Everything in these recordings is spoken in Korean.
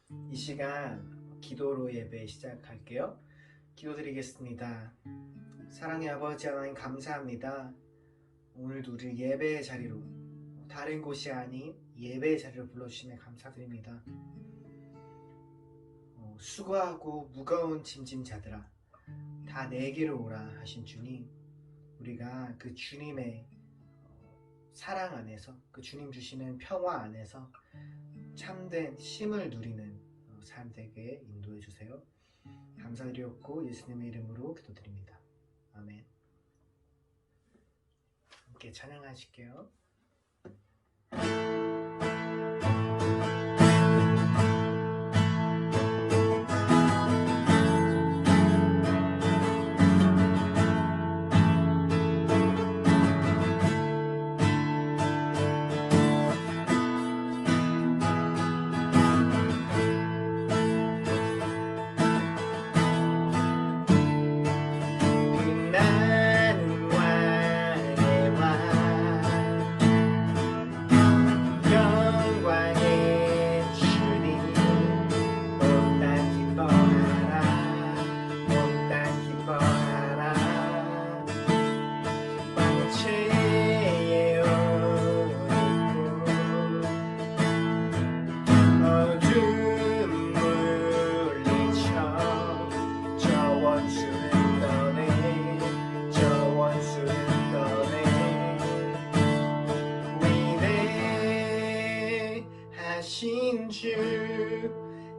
이 시간 기도로 예배 시작할게요. 기도드리겠습니다. 사랑의 아버지 하나님 감사합니다. 오늘도 우리 예배의 자리로 다른 곳이 아닌 예배의 자리로 불러주시면 감사드립니다. 수고하고 무거운 짐진 자들아 다 내게로 오라 하신 주님, 우리가 그 주님의 사랑 안에서, 그 주님 주시는 평화 안에서 참된 쉼을 누리는 삶 되게 인도해 주세요. 감사드렸고 예수님의 이름으로 기도드립니다. 아멘. 함께 찬양하실게요.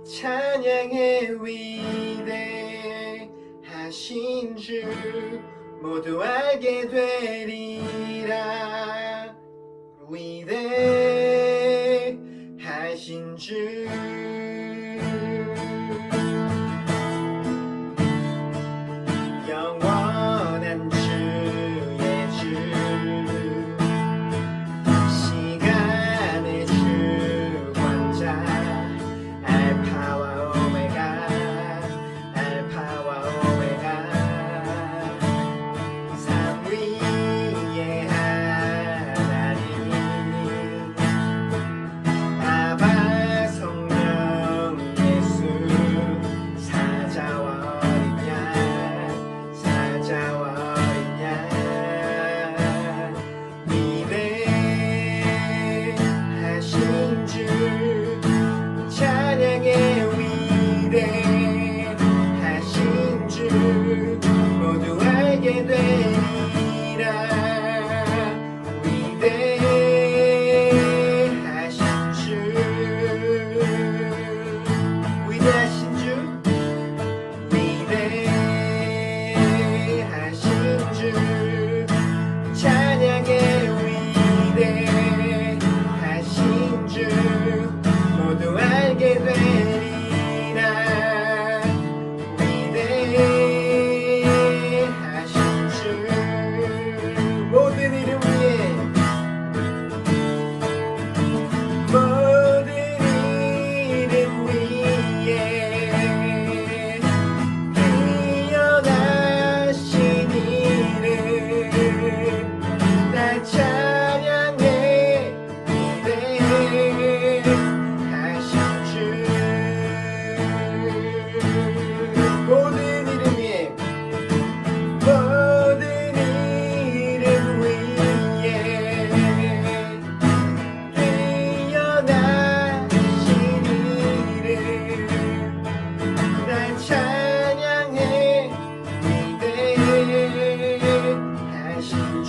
찬양해 위대하신 주 모두 알게 되리라. 위대하신 주 영원한 주의 주 시간의 주권자 알파와 오메가 삼위의 하나님 아바 성령 예수 사자와 어린 양 위대하신 주 찬양의 위대하신 주 모두 알게 되리라. 위대하신 주 위대하신 주 위대하신 주 찬양의 위대하신 주 모두 알게 되리라. 위대하신 주 모든 이름 위에 모든 이름 위에 뛰어나신 이름 날 찬양해. 위대하신 주 모든 이름 위에 모든 이름 위에 뛰어나신 이름 날 찬양해. 위대하신 주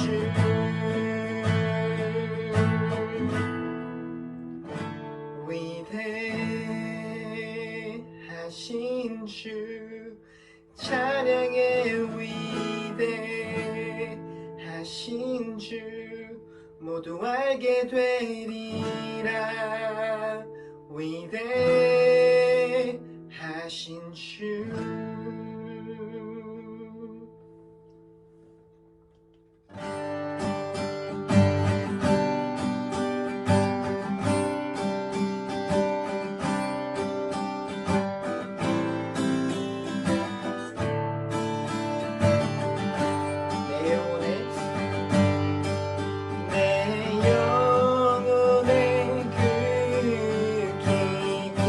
위대하신 주 찬양의 위대하신 주 모두 알게 되리라. 위대하신 주 내 영혼의 그 깊이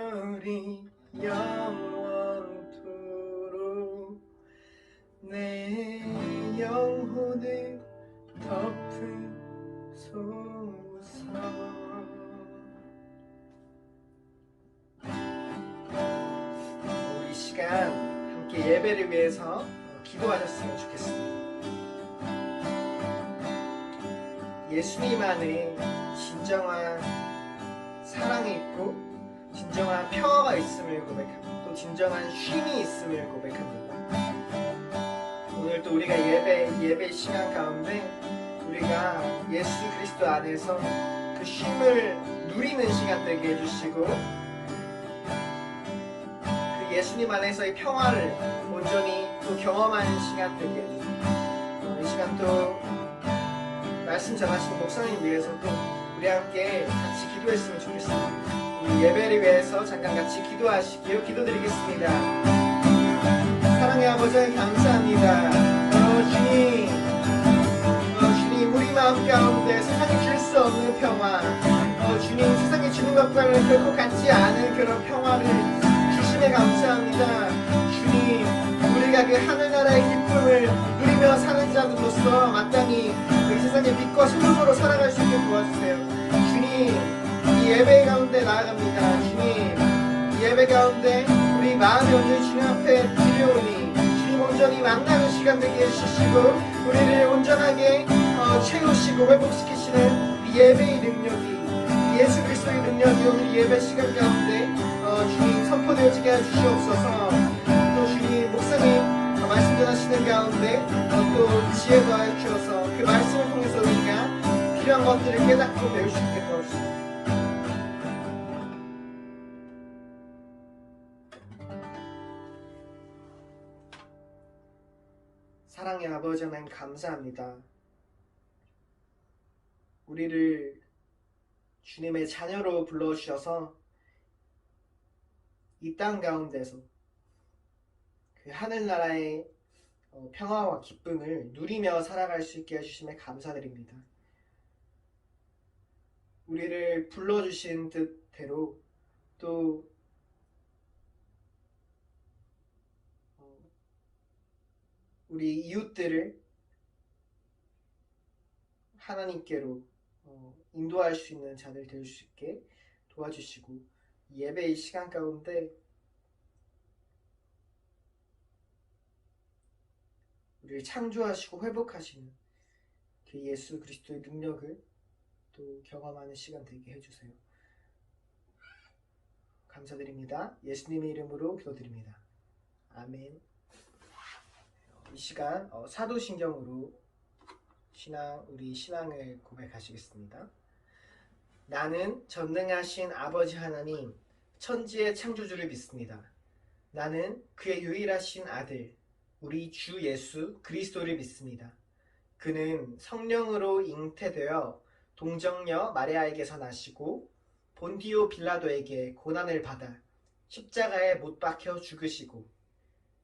영원토록 영원토록 내 영혼을 덮으소서. 우리 시간 함께 예배를 위해서 기도하셨으면 좋겠습니다. 예수님 안에 진정한 사랑이 있고 진정한 평화가 있음을 고백합니다. 또 진정한 쉼이 있음을 고백합니다. 오늘 또 우리가 예배 시간 가운데 우리가 예수 그리스도 안에서 그 쉼을 누리는 시간 되게 해주시고 그 예수님 안에서의 평화를 온전히 또 경험하는 시간 되게 해주시고 이 시간 또 말씀 전하시는 목사님 위해서 또 우리 함께 같이 기도했으면 좋겠습니다. 우리 예배를 위해서 잠깐 같이 기도하시기요. 기도드리겠습니다. 사랑의 아버지 감사합니다. 주님 우리 마음 가운데 세상이 줄 수 없는 평화, 주님 세상이 주는 것과는 결코 같지 않은 그런 평화를 주심에 감사합니다. 주님 우리가 그 하늘나라의 기쁨을 누리며 사는 자들로서 마땅히 이 세상의 빛과 소금으로 살아갈 수 있게 도와주세요. 주님 이 예배 가운데 나아갑니다. 주님 이 예배 가운데 우리 마음이 온전히 주님 앞에 드려오니 주님 온전히 만나는 시간 되게 해주시고 우리를 온전하게 채우시고 회복시키시는 이 예배의 능력이 예수 그리스도의 능력이 오늘 예배 시간 가운데 주님 선포되어지게 해주시옵소서. 또 주님 목사님 말씀 전하시는 가운데 또 지혜 더하여 주셔서 그 말씀을 통해서 우리가 필요한 것들을 깨닫고 배울 수 있게 도와주시옵소서. 사랑의 아버지 하나님 감사합니다. 우리를 주님의 자녀로 불러주셔서 이 땅 가운데서 그 하늘나라의 평화와 기쁨을 누리며 살아갈 수 있게 해주심에 감사드립니다. 우리를 불러주신 뜻대로 또 우리 이웃들을 하나님께로 인도할 수 있는 자들 될 수 있게 도와주시고 예배의 시간 가운데 우리를 창조하시고 회복하시는 그 예수 그리스도의 능력을 또 경험하는 시간 되게 해주세요. 감사드립니다. 예수님의 이름으로 기도드립니다. 아멘. 이 시간 사도신경으로 우리 신앙을 고백하시겠습니다. 나는 전능하신 아버지 하나님 천지의 창조주를 믿습니다. 나는 그의 유일하신 아들 우리 주 예수 그리스도를 믿습니다. 그는 성령으로 잉태되어 동정녀 마리아에게서 나시고 본디오 빌라도에게 고난을 받아 십자가에 못 박혀 죽으시고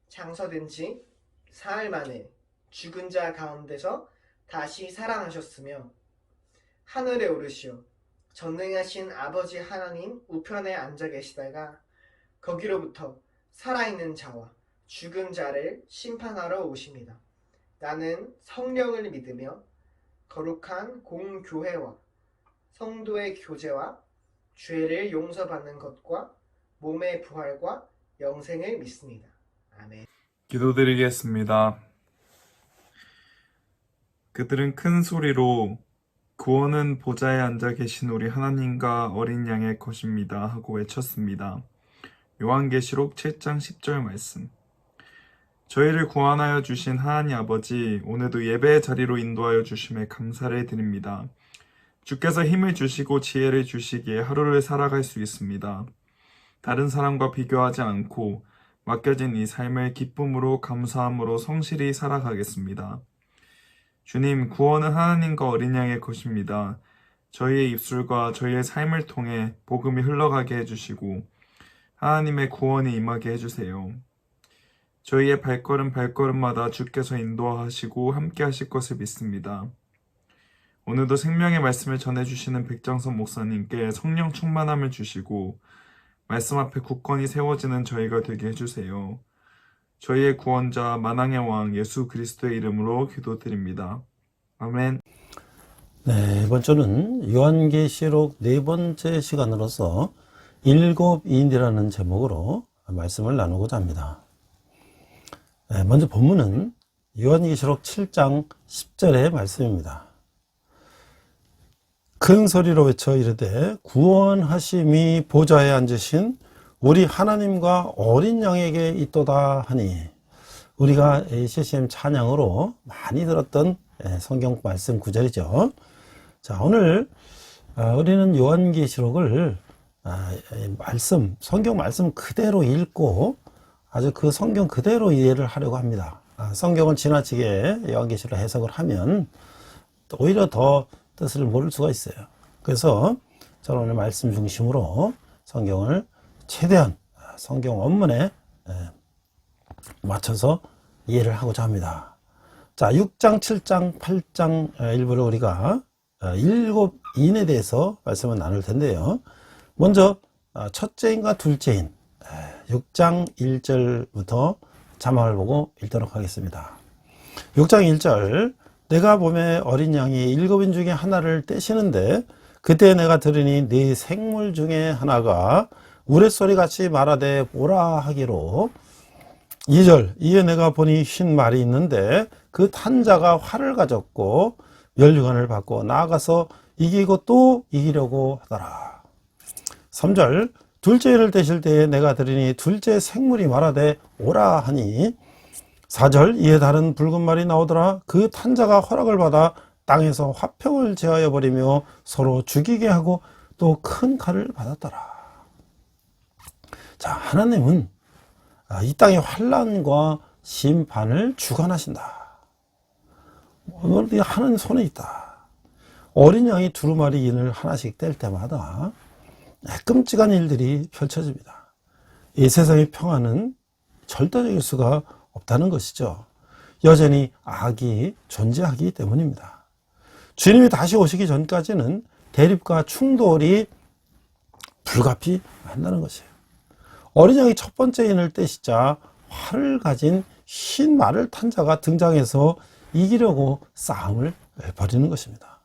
장서된 지 사흘 만에 죽은 자 가운데서 다시 살아나셨으며 하늘에 오르시어 전능하신 아버지 하나님 우편에 앉아 계시다가 거기로부터 살아있는 자와 죽은 자를 심판하러 오십니다. 나는 성령을 믿으며 거룩한 공교회와 성도의 교제와 죄를 용서받는 것과 몸의 부활과 영생을 믿습니다. 아멘. 기도드리겠습니다. 그들은 큰 소리로 구원은 보좌에 앉아 계신 우리 하나님과 어린 양의 것입니다 하고 외쳤습니다. 요한계시록 7장 10절 말씀. 저희를 구원하여 주신 하나님 아버지, 오늘도 예배의 자리로 인도하여 주심에 감사를 드립니다. 주께서 힘을 주시고 지혜를 주시기에 하루를 살아갈 수 있습니다. 다른 사람과 비교하지 않고 맡겨진 이 삶을 기쁨으로 감사함으로 성실히 살아가겠습니다. 주님, 구원은 하나님과 어린 양의 것입니다. 저희의 입술과 저희의 삶을 통해 복음이 흘러가게 해주시고 하나님의 구원이 임하게 해주세요. 저희의 발걸음마다 주께서 인도하시고 함께 하실 것을 믿습니다. 오늘도 생명의 말씀을 전해주시는 백정선 목사님께 성령 충만함을 주시고 말씀 앞에 굳건히 세워지는 저희가 되게 해주세요. 저희의 구원자 만왕의 왕 예수 그리스도의 이름으로 기도드립니다. 아멘. 네, 이번 주는 요한계시록 네 번째 시간으로서 일곱인이라는 제목으로 말씀을 나누고자 합니다. 네, 먼저 본문은 요한계시록 7장 10절의 말씀입니다. 큰 소리로 외쳐 이르되 구원하심이 보좌에 앉으신 우리 하나님과 어린 양에게 있도다 하니, 우리가 CCM 찬양으로 많이 들었던 성경 말씀 구절이죠. 자, 오늘 우리는 요한계시록을 성경 말씀 그대로 읽고 아주 그 성경 그대로 이해를 하려고 합니다. 성경을 지나치게 요한계시록 해석을 하면 오히려 더 뜻을 모를 수가 있어요. 그래서 저는 오늘 말씀 중심으로 성경을 최대한 성경 원문에 맞춰서 이해를 하고자 합니다. 자, 6장, 7장, 8장 일부를 우리가 일곱인에 대해서 말씀을 나눌 텐데요. 먼저 첫째인과 둘째인 6장 1절부터 자막을 보고 읽도록 하겠습니다. 6장 1절, 내가 보매 어린 양이 일곱인 중에 하나를 떼시는데 그때 내가 들으니 네 생물 중에 하나가 우레소리같이 말하되 오라 하기로. 2절, 이에 내가 보니 흰 말이 있는데 그 탄자가 활을 가졌고 면류관을 받고 나아가서 이기고 또 이기려고 하더라. 3절, 둘째를 떼실 때에 내가 들으니 둘째 생물이 말하되 오라 하니. 4절, 이에 다른 붉은 말이 나오더라. 그 탄자가 허락을 받아 땅에서 화평을 제하여 버리며 서로 죽이게 하고 또 큰 칼을 받았더라. 자, 하나님은 이 땅의 환난과 심판을 주관하신다. 오늘 하나님 손에 있다. 어린 양이 두루마리 인을 하나씩 뗄 때마다 끔찍한 일들이 펼쳐집니다. 이 세상의 평화는 절대적일 수가 없다는 것이죠. 여전히 악이 존재하기 때문입니다. 주님이 다시 오시기 전까지는 대립과 충돌이 불가피 한다는 것이에요. 어린 양이 첫 번째 인을 떼시자 활을 가진 흰 말을 탄 자가 등장해서 이기려고 싸움을 벌이는 것입니다.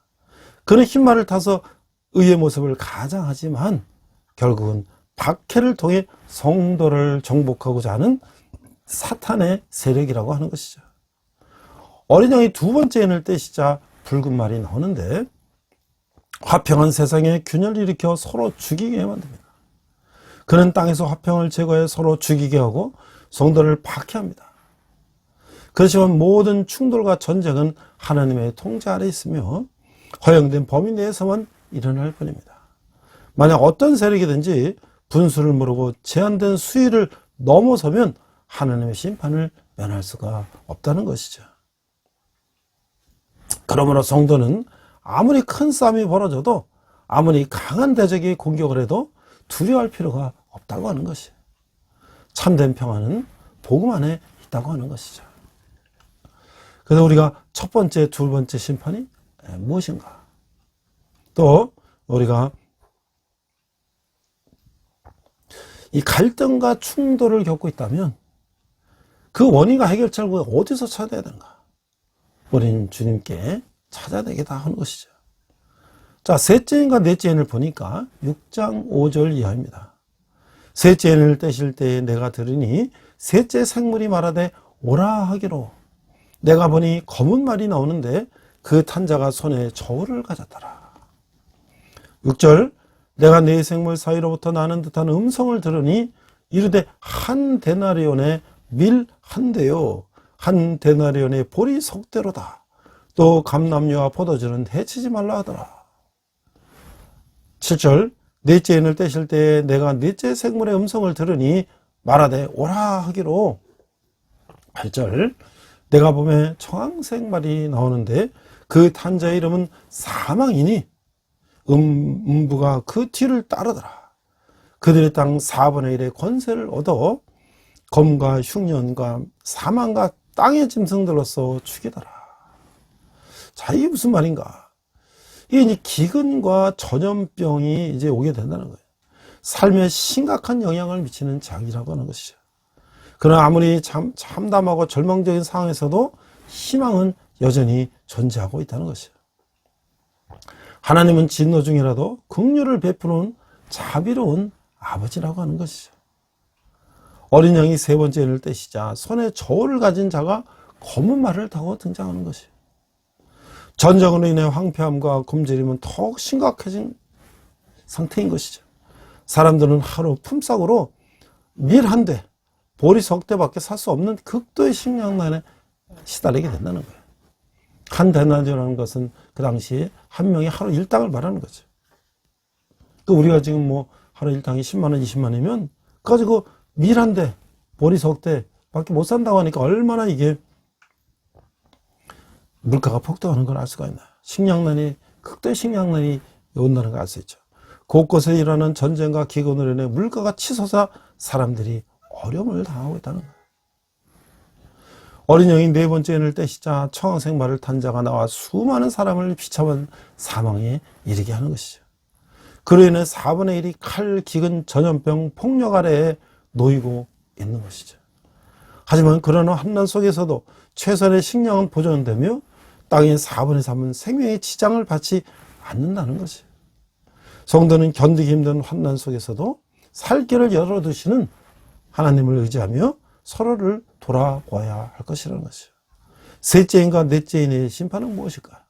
그는 흰 말을 타서 의의 모습을 가장하지만 결국은 박해를 통해 성도를 정복하고자 하는 사탄의 세력이라고 하는 것이죠. 어린 양이 두 번째 인을 떼시자 붉은 말이 나오는데 화평한 세상에 균열을 일으켜 서로 죽이게 만듭니다. 그는 땅에서 화평을 제거해 서로 죽이게 하고 성도를 박해합니다. 그렇지만 모든 충돌과 전쟁은 하나님의 통제 아래 있으며 허용된 범위 내에서만 일어날 뿐입니다. 만약 어떤 세력이든지 분수를 모르고 제한된 수위를 넘어서면 하나님의 심판을 면할 수가 없다는 것이죠. 그러므로 성도는 아무리 큰 싸움이 벌어져도, 아무리 강한 대적이 공격을 해도 두려워할 필요가 없다고 하는 것이에요. 참된 평화는 복음 안에 있다고 하는 것이죠. 그래서 우리가 첫 번째, 두 번째 심판이 무엇인가? 또 우리가 이 갈등과 충돌을 겪고 있다면 그 원인과 해결책을 어디서 찾아야 되는가? 우리는 주님께 찾아야 되겠다 하는 것이죠. 자, 셋째 인과 넷째 인을 보니까 6장 5절 이하입니다. 셋째 인을 떼실 때에 내가 들으니 셋째 생물이 말하되 오라 하기로. 내가 보니 검은 말이 나오는데 그 탄자가 손에 저울을 가졌더라. 6절, 내가 네 생물 사이로부터 나는 듯한 음성을 들으니 이르되 한 데나리온의 밀 한 대요, 한 데나리온의 보리 석대로다. 또 감람류와 포도주는 해치지 말라 하더라. 7절, 넷째 인을 떼실 때에 내가 넷째 생물의 음성을 들으니 말하되 오라 하기로. 8절, 내가 보매 청황색 말이 나오는데 그 탄자의 이름은 사망이니 음부가 그 뒤를 따르더라. 그들의 땅 4분의 1의 권세를 얻어 검과 흉년과 사망과 땅의 짐승들로서 죽이더라. 자, 이게 무슨 말인가? 이게 이제 기근과 전염병이 이제 오게 된다는 거예요. 삶에 심각한 영향을 미치는 재앙이라고 하는 것이죠. 그러나 아무리 참담하고 절망적인 상황에서도 희망은 여전히 존재하고 있다는 것이죠. 하나님은 진노 중이라도 긍휼을 베푸는 자비로운 아버지라고 하는 것이죠. 어린 양이 세 번째 인을 떼시자 손에 저울을 가진 자가 검은 말을 타고 등장하는 것이에요. 전쟁으로 인해 황폐함과 굶주림은 더욱 심각해진 상태인 것이죠. 사람들은 하루 품삯으로 밀 한 대, 보리 석 대밖에 살 수 없는 극도의 식량난에 시달리게 된다는 거예요. 한 데나리온이라는 것은 그 당시에 한 명이 하루 일당을 말하는 거죠. 우리가 지금 뭐 하루 일당이 10만 원, 20만 원이면 그거 가지고 밀 한 대, 보리 석 대밖에 못 산다고 하니까 얼마나 이게 물가가 폭등하는 걸 알 수가 있나요? 식량난이, 극도의 식량난이 온다는 걸 알 수 있죠. 곳곳에 일어나는 전쟁과 기근으로 인해 물가가 치솟아 사람들이 어려움을 당하고 있다는 거예요. 어린 양이 네 번째 인을 떼시자 청황색 말을 탄 자가 나와 수많은 사람을 비참한 사망에 이르게 하는 것이죠. 그로 인해 4분의 1이 칼, 기근, 전염병, 폭력 아래에 놓이고 있는 것이죠. 하지만 그러나 환난 속에서도 최선의 식량은 보존되며 땅의 4분의 3은 생명의 지장을 받지 않는다는 것이에요. 성도는 견디기 힘든 환난 속에서도 살 길을 열어두시는 하나님을 의지하며 서로를 돌아보아야 할 것이라는 것이죠. 셋째 인과 넷째 인의 심판은 무엇일까?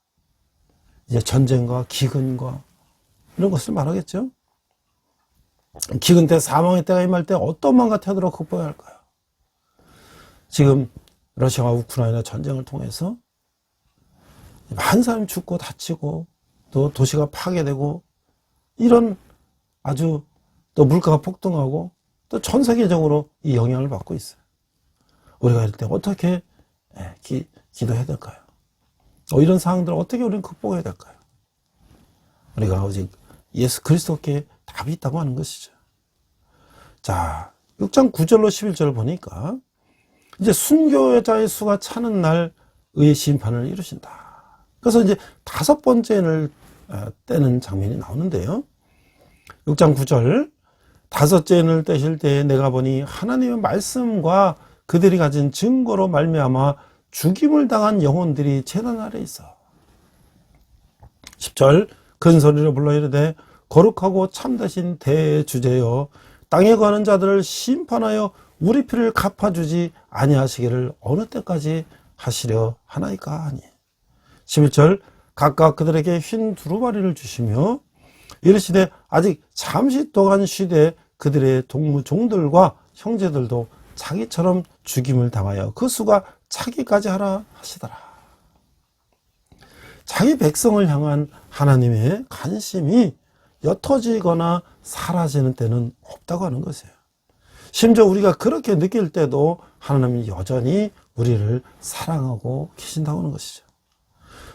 이제 전쟁과 기근과 이런 것을 말하겠죠. 기근 때, 사망의 때가 임할 때 어떤 마음과 태도로 극복해야 할까요? 지금 러시아와 우크라이나 전쟁을 통해서 많은 사람이 죽고 다치고 또 도시가 파괴되고 이런 아주 또 물가가 폭등하고 또 전 세계적으로 이 영향을 받고 있어요. 우리가 이럴 때 어떻게 기도해야 될까요? 이런 상황들을 어떻게 우리는 극복해야 될까요? 우리가 오직 예수 그리스도께 답이 있다고 하는 것이죠. 자, 6장 9절로 11절을 보니까 이제 순교자의 수가 차는 날 의의 심판을 이루신다. 그래서 이제 다섯 번째를 떼는 장면이 나오는데요. 6장 9절, 다섯째 인을 떼실 때에 내가 보니 하나님의 말씀과 그들이 가진 증거로 말미암아 죽임을 당한 영혼들이 제단 아래 있어. 10절, 큰 소리로 불러 이르되 거룩하고 참되신 대주제여 땅에 거하는 자들을 심판하여 우리 피를 갚아주지 아니하시기를 어느 때까지 하시려 하나이까 하니. 11절, 각각 그들에게 흰 두루마리를 주시며 이르시되 아직 잠시 동안 쉬되 그들의 종들과 형제들도 자기처럼 죽임을 당하여 그 수가 차기까지 하라 하시더라. 자기 백성을 향한 하나님의 관심이 옅어지거나 사라지는 때는 없다고 하는 것이에요. 심지어 우리가 그렇게 느낄 때도 하나님이 여전히 우리를 사랑하고 계신다고 하는 것이죠.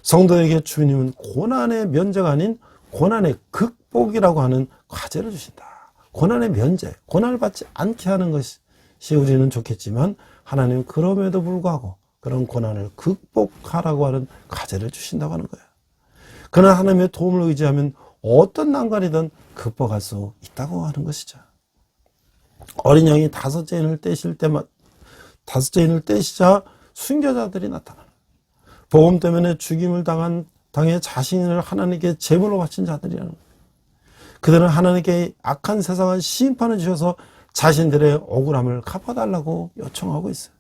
성도에게 주님은 고난의 면제가 아닌 고난의 극복이라고 하는 과제를 주신다. 고난의 면제, 고난을 받지 않게 하는 것이 우리는 좋겠지만 하나님은 그럼에도 불구하고 그런 고난을 극복하라고 하는 과제를 주신다고 하는 거예요. 그러나 하나님의 도움을 의지하면 어떤 난관이든 극복할 수 있다고 하는 것이죠. 어린 양이 다섯째 인을 떼시자 순교자들이 나타나는, 복음 때문에 죽임을 당해 자신을 하나님께 제물로 바친 자들이라는 거예요. 그들은 하나님께 악한 세상을 심판을 주셔서 자신들의 억울함을 갚아달라고 요청하고 있어요.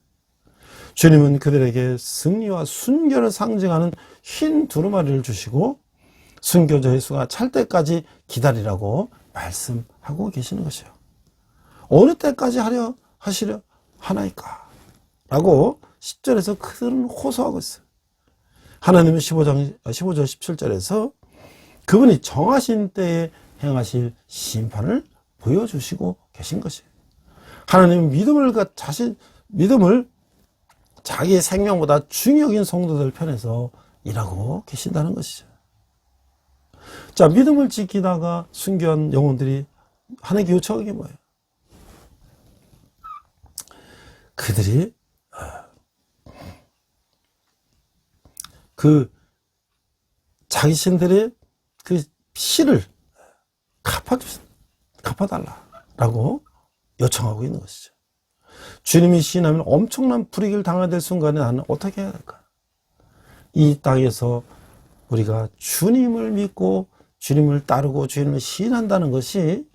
주님은 그들에게 승리와 순교를 상징하는 흰 두루마리를 주시고 순교자의 수가 찰 때까지 기다리라고 말씀하고 계시는 것이에요. 어느 때까지 하시려 하나이까? 라고 10절에서 그들은 호소하고 있어요. 하나님은 15절 17절에서 그분이 정하신 때에 행하실 심판을 보여주시고 계신 것이에요. 하나님은 믿음을 자기의 생명보다 중요한 성도들 편에서 일하고 계신다는 것이죠. 자, 믿음을 지키다가 순교한 영혼들이 하나님께 요청한 게 뭐예요? 그들이 자신들의 그 피를 갚아주신, 갚아달라라고 요청하고 있는 것이죠. 주님이 시인하면 엄청난 불이익을 당하게 될 순간에 나는 어떻게 해야 될까? 이 땅에서 우리가 주님을 믿고 주님을 따르고 주님을 시인한다는 것이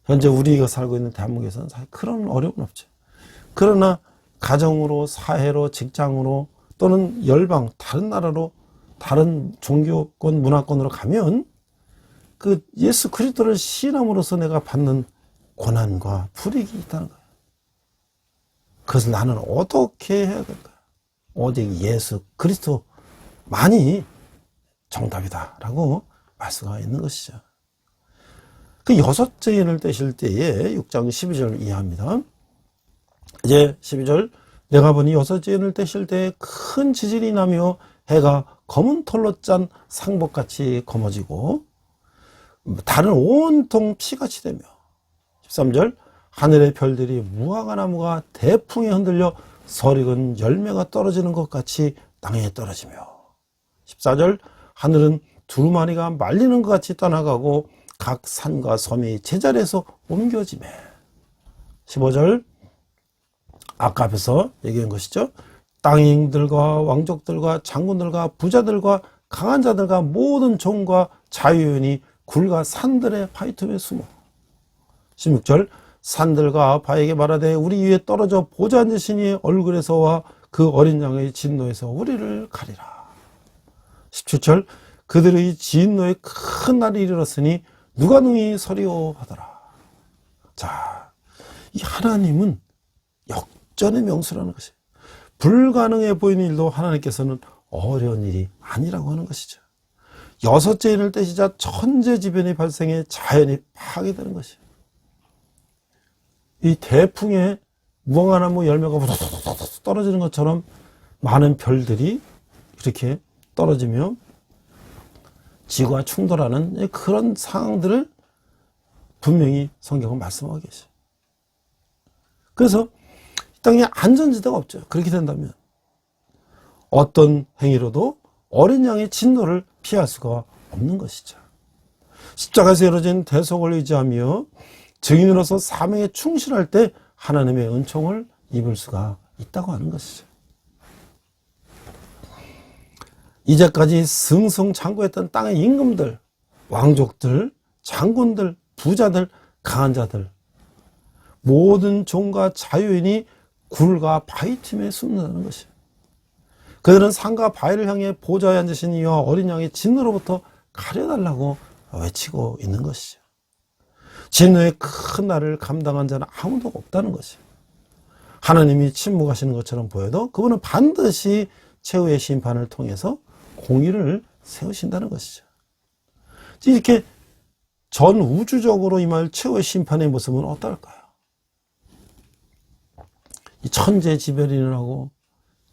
현재 우리가 살고 있는 대한민국에서는 사실 그런 어려움은 없죠. 그러나 가정으로, 사회로, 직장으로 또는 열방, 다른 나라로, 다른 종교권, 문화권으로 가면 그 예수 그리스도를 시인함으로써 내가 받는 고난과 불이익이 있다는 거예요. 그것을 나는 어떻게 해야 될까? 오직 예수 그리스도만이 정답이다라고 말씀하고 있는 것이죠. 그 여섯째 인을 떼실 때에 6장 12절을 이해합니다. 이제 12절, 내가 보니 여섯째 인을 떼실 때에 큰 지진이 나며 해가 검은 털로 짠 상복같이 검어지고 달은 온통 피같이 되며 13절, 하늘의 별들이 무화과 나무가 대풍에 흔들려 설익은 열매가 떨어지는 것 같이 땅에 떨어지며 14절, 하늘은 두루마리가 말리는 것 같이 떠나가고 각 산과 섬이 제자리에서 옮겨지매 15절, 아까 앞에서 얘기한 것이죠. 땅인들과 왕족들과 장군들과 부자들과 강한 자들과 모든 종과 자유인이 굴과 산들의 바위틈에 숨어 16절, 산들과 바에게 말하되 우리 위에 떨어져 보좌 앉으시니 얼굴에서와 그 어린 양의 진노에서 우리를 가리라. 17절, 그들의 진노의 큰 날이 이르렀으니 누가 능히 서리오 하더라. 자, 이 하나님은 역전의 명수라는 것이에요. 불가능해 보이는 일도 하나님께서는 어려운 일이 아니라고 하는 것이죠. 여섯째 인을 떼시자 천재지변이 발생해 자연이 파괴되는 것이에요. 이 대풍에 무화과나무 열매가 떨어지는 것처럼 많은 별들이 이렇게 떨어지며 지구와 충돌하는 그런 상황들을 분명히 성경은 말씀하고 계셔요. 그래서 이 땅에 안전지대가 없죠. 그렇게 된다면 어떤 행위로도 어린 양의 진노를 피할 수가 없는 것이죠. 십자가에서 이루어진 대속을 의지하며 증인으로서 사명에 충실할 때 하나님의 은총을 입을 수가 있다고 하는 것이죠. 이제까지 승승장구했던 땅의 임금들, 왕족들, 장군들, 부자들, 강한 자들, 모든 종과 자유인이 굴과 바위 틈에 숨는다는 것이에요. 그들은 산과 바위를 향해 보좌에 앉으신 이와 어린 양의 진노로부터 가려달라고 외치고 있는 것이죠. 진노의 큰 날을 감당한 자는 아무도 없다는 것이에요. 하나님이 침묵하시는 것처럼 보여도 그분은 반드시 최후의 심판을 통해서 공의를 세우신다는 것이죠. 이렇게 전 우주적으로 임할 최후의 심판의 모습은 어떨까요? 이 천재지변이라고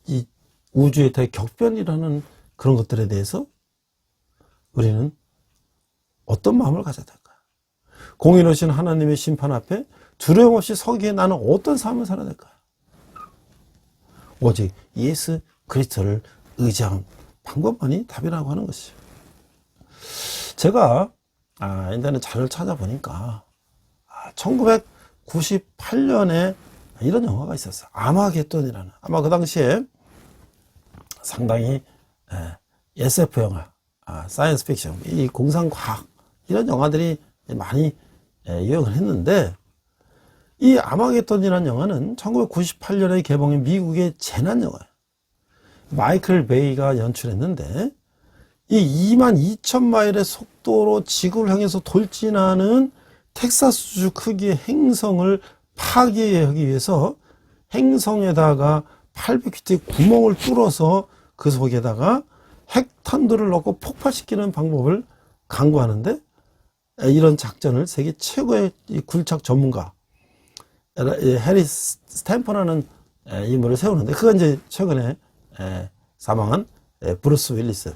이 우주의 대격변이라는 그런 것들에 대해서 우리는 어떤 마음을 가져야 될까요? 공의로우신 하나님의 심판 앞에 두려움 없이 서기에 나는 어떤 삶을 살아야 될까요? 오직 예수 그리스도를 의지한 방법만이 답이라고 하는 것이죠. 제가 인터넷 자료를 찾아보니까 1998년에 이런 영화가 있었어요. 아마겟돈이라는. 아마 그 당시에 상당히 SF 영화, 사이언스 픽션, 이 공상과학 이런 영화들이 많이 유행을 했는데, 이 아마겟돈이라는 영화는 1998년에 개봉한 미국의 재난 영화예요. 마이클 베이가 연출했는데, 이 22,000마일의 속도로 지구를 향해서 돌진하는 텍사스주 크기의 행성을 파괴하기 위해서 행성에다가 800피트의 구멍을 뚫어서 그 속에다가 핵탄두를 넣고 폭발시키는 방법을 강구하는데, 이런 작전을 세계 최고의 굴착 전문가 해리 스탠퍼라는 인물을 세우는데, 그가 이제 최근에 사망한 브루스 윌리스,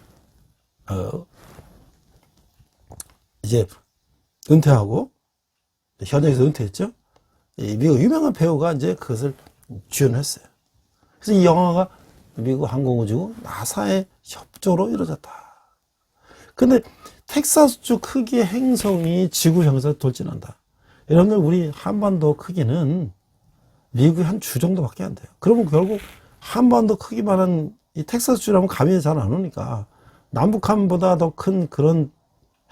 이제 은퇴하고 현역에서 은퇴했죠. 미국 유명한 배우가 이제 그것을 주연했어요. 그래서 이 영화가 미국 항공우주 나사의 협조로 이루어졌다. 근데 텍사스주 크기의 행성이 지구를 향해서 돌진한다. 여러분들 우리 한반도 크기는 미국의 한 주 정도밖에 안 돼요. 그러면 결국 한반도 크기만한 이 텍사스 주라면 감이 잘 안 오니까 남북한보다 더 큰 그런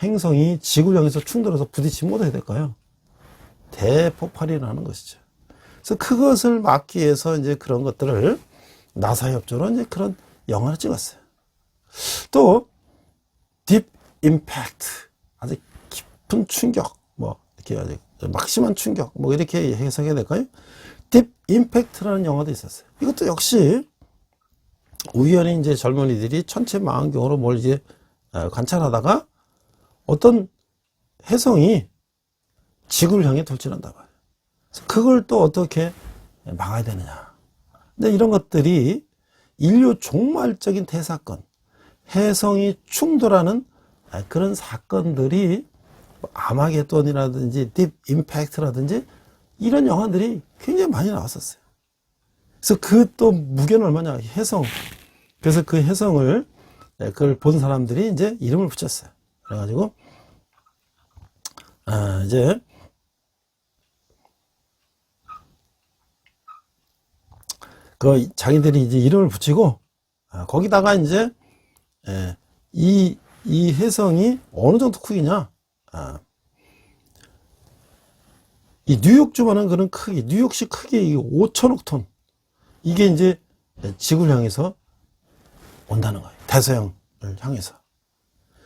행성이 지구를 향해서 충돌해서 부딪히면 어떻게 될까요? 대폭발이 일어나는 것이죠. 그래서 그것을 막기 위해서 이제 그런 것들을 나사 협조로 이제 그런 영화를 찍었어요. 또 딥 임팩트, 아주 깊은 충격, 뭐 이렇게 아주 막심한 충격, 뭐 이렇게 해석해야 될까요? 딥 임팩트라는 영화도 있었어요. 이것도 역시 우연히 이제 젊은이들이 천체 망원경으로 뭘 이제 관찰하다가 어떤 혜성이 지구를 향해 돌진한다 말이에요. 그걸 또 어떻게 막아야 되느냐. 근데 이런 것들이 인류 종말적인 대사건, 혜성이 충돌하는 그런 사건들이 아마게돈이라든지 딥 임팩트라든지 이런 영화들이 굉장히 많이 나왔었어요. 그래서 그 또 무게는 얼마냐, 혜성. 그래서 그 혜성을 그걸 본 사람들이 이제 이름을 붙였어요. 그래가지고 이제 그 자기들이 이제 이름을 붙이고 거기다가 이제 이 혜성이 어느 정도 크기냐, 이 뉴욕주만한 그런 크기, 뉴욕시 크기 5천억 톤, 이게 이제 지구를 향해서 온다는 거예요. 대서양을 향해서.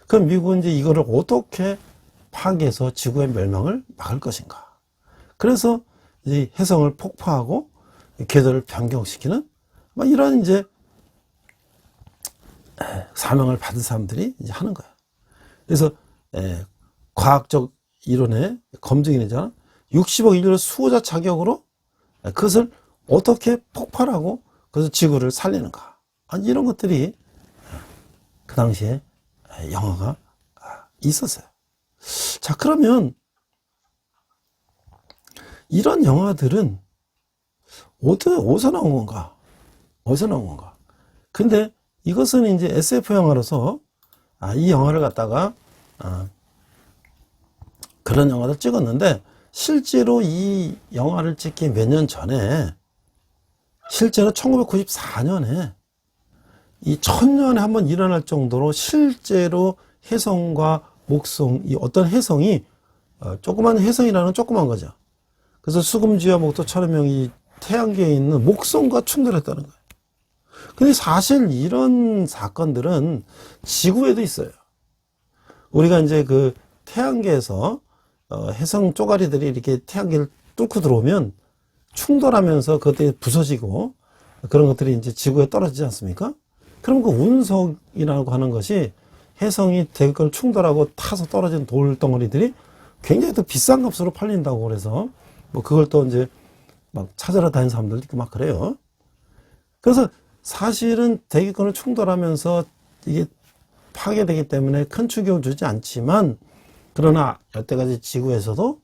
그럼 미국은 이제 이거를 어떻게 파괴해서 지구의 멸망을 막을 것인가. 그래서 이 혜성을 폭파하고 궤도를 변경시키는 막 이런 이제 사명을 받은 사람들이 이제 하는 거야. 그래서 과학적 이론의 검증이 되잖아. 60억 인류의 수호자 자격으로 그것을 어떻게 폭발하고 그래서 지구를 살리는가. 이런 것들이 그 당시에 영화가 있었어요. 자, 그러면 이런 영화들은 어디서 나온 건가? 어디서 나온 건가? 근데 이것은 이제 SF 영화로서 이 영화를 갖다가 그런 영화를 찍었는데, 실제로 이 영화를 찍기 몇 년 전에, 실제로 1994년에 이 1000년에 한번 일어날 정도로 실제로 혜성과 목성, 이 어떤 혜성이 조그만 혜성이라는 조그만 거죠. 그래서 수금지와 목토처럼 이 태양계에 있는 목성과 충돌했다는 거예요. 근데 사실 이런 사건들은 지구에도 있어요. 우리가 이제 그 태양계에서 혜성 쪼가리들이 이렇게 태양계를 뚫고 들어오면 충돌하면서 그것들이 부서지고 그런 것들이 이제 지구에 떨어지지 않습니까? 그럼 그 운석이라고 하는 것이 혜성이 대극을 충돌하고 타서 떨어진 돌덩어리들이 굉장히 또 비싼 값으로 팔린다고 그래서 뭐 그걸 또 이제 막 찾으러 다니는 사람들도 있고 막 그래요. 그래서 사실은 대기권을 충돌하면서 이게 파괴되기 때문에 큰 충격을 주지 않지만, 그러나 여태까지 지구에서도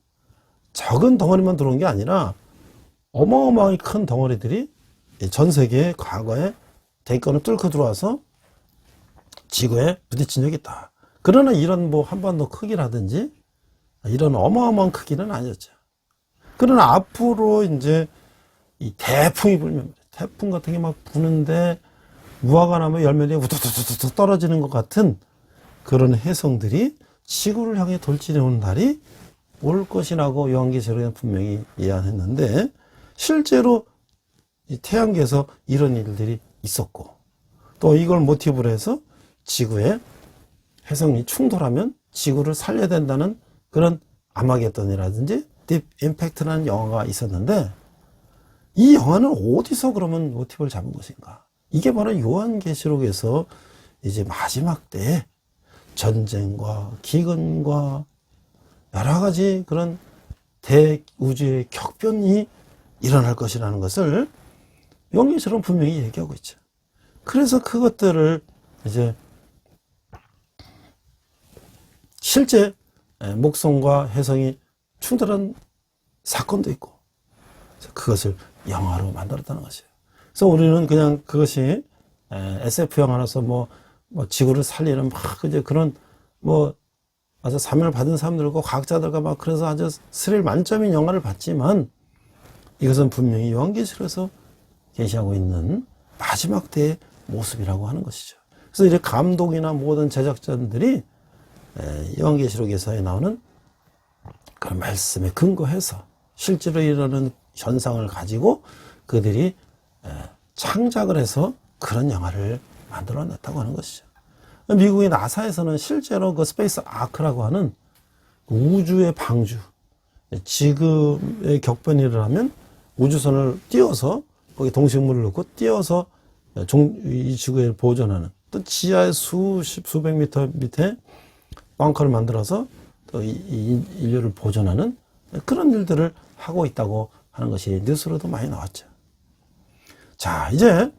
적은 덩어리만 들어온 게 아니라 어마어마하게 큰 덩어리들이 전 세계에 과거에 대기권을 뚫고 들어와서 지구에 부딪힌 적이 있다. 그러나 이런 뭐 한반도 크기라든지 이런 어마어마한 크기는 아니었죠. 그러나 앞으로 이제 이 태풍이 불면, 태풍 같은 게 막 부는데 무화과 나무 열매들이 우두두두두 떨어지는 것 같은 그런 혜성들이 지구를 향해 돌진해 오는 날이 올 것이라고 요한계시록에는 분명히 예언했는데, 실제로 이 태양계에서 이런 일들이 있었고, 또 이걸 모티브로 해서 지구에 혜성이 충돌하면 지구를 살려야 된다는 그런 아마게돈이라든지 딥 임팩트라는 영화가 있었는데, 이 영화는 어디서 그러면 모티브를 잡은 것인가? 이게 바로 요한계시록에서 이제 마지막 때에 전쟁과 기근과 여러 가지 그런 대우주의 격변이 일어날 것이라는 것을 요한계시록은 분명히 얘기하고 있죠. 그래서 그것들을 이제 실제 목성과 혜성이 충돌한 사건도 있고, 그것을 영화로 만들었다는 것이에요. 그래서 우리는 그냥 그것이 SF 영화로서 뭐 지구를 살리는 막 이제 그런 뭐 와서 사명을 받은 사람들과 과학자들과 막 그래서 아주 스릴 만점인 영화를 봤지만 이것은 분명히 요한계시록에서 계시하고 있는 마지막 때의 모습이라고 하는 것이죠. 그래서 이제 감독이나 모든 제작자들이 요한계시록에서 나오는 그런 말씀에 근거해서 실제로 이러는 현상을 가지고 그들이 창작을 해서 그런 영화를 만들어냈다고 하는 것이죠. 미국의 나사에서는 실제로 그 스페이스 아크라고 하는 우주의 방주, 지금의 격변이 일어나면 우주선을 띄워서 거기 동식물을 넣고 띄워서 이 지구에 보존하는, 또 지하에 수백 미터 밑에 벙커를 만들어서 또 이 인류를 보존하는 그런 일들을 하고 있다고 하는 것이 뉴스로도 많이 나왔죠. 자, 이제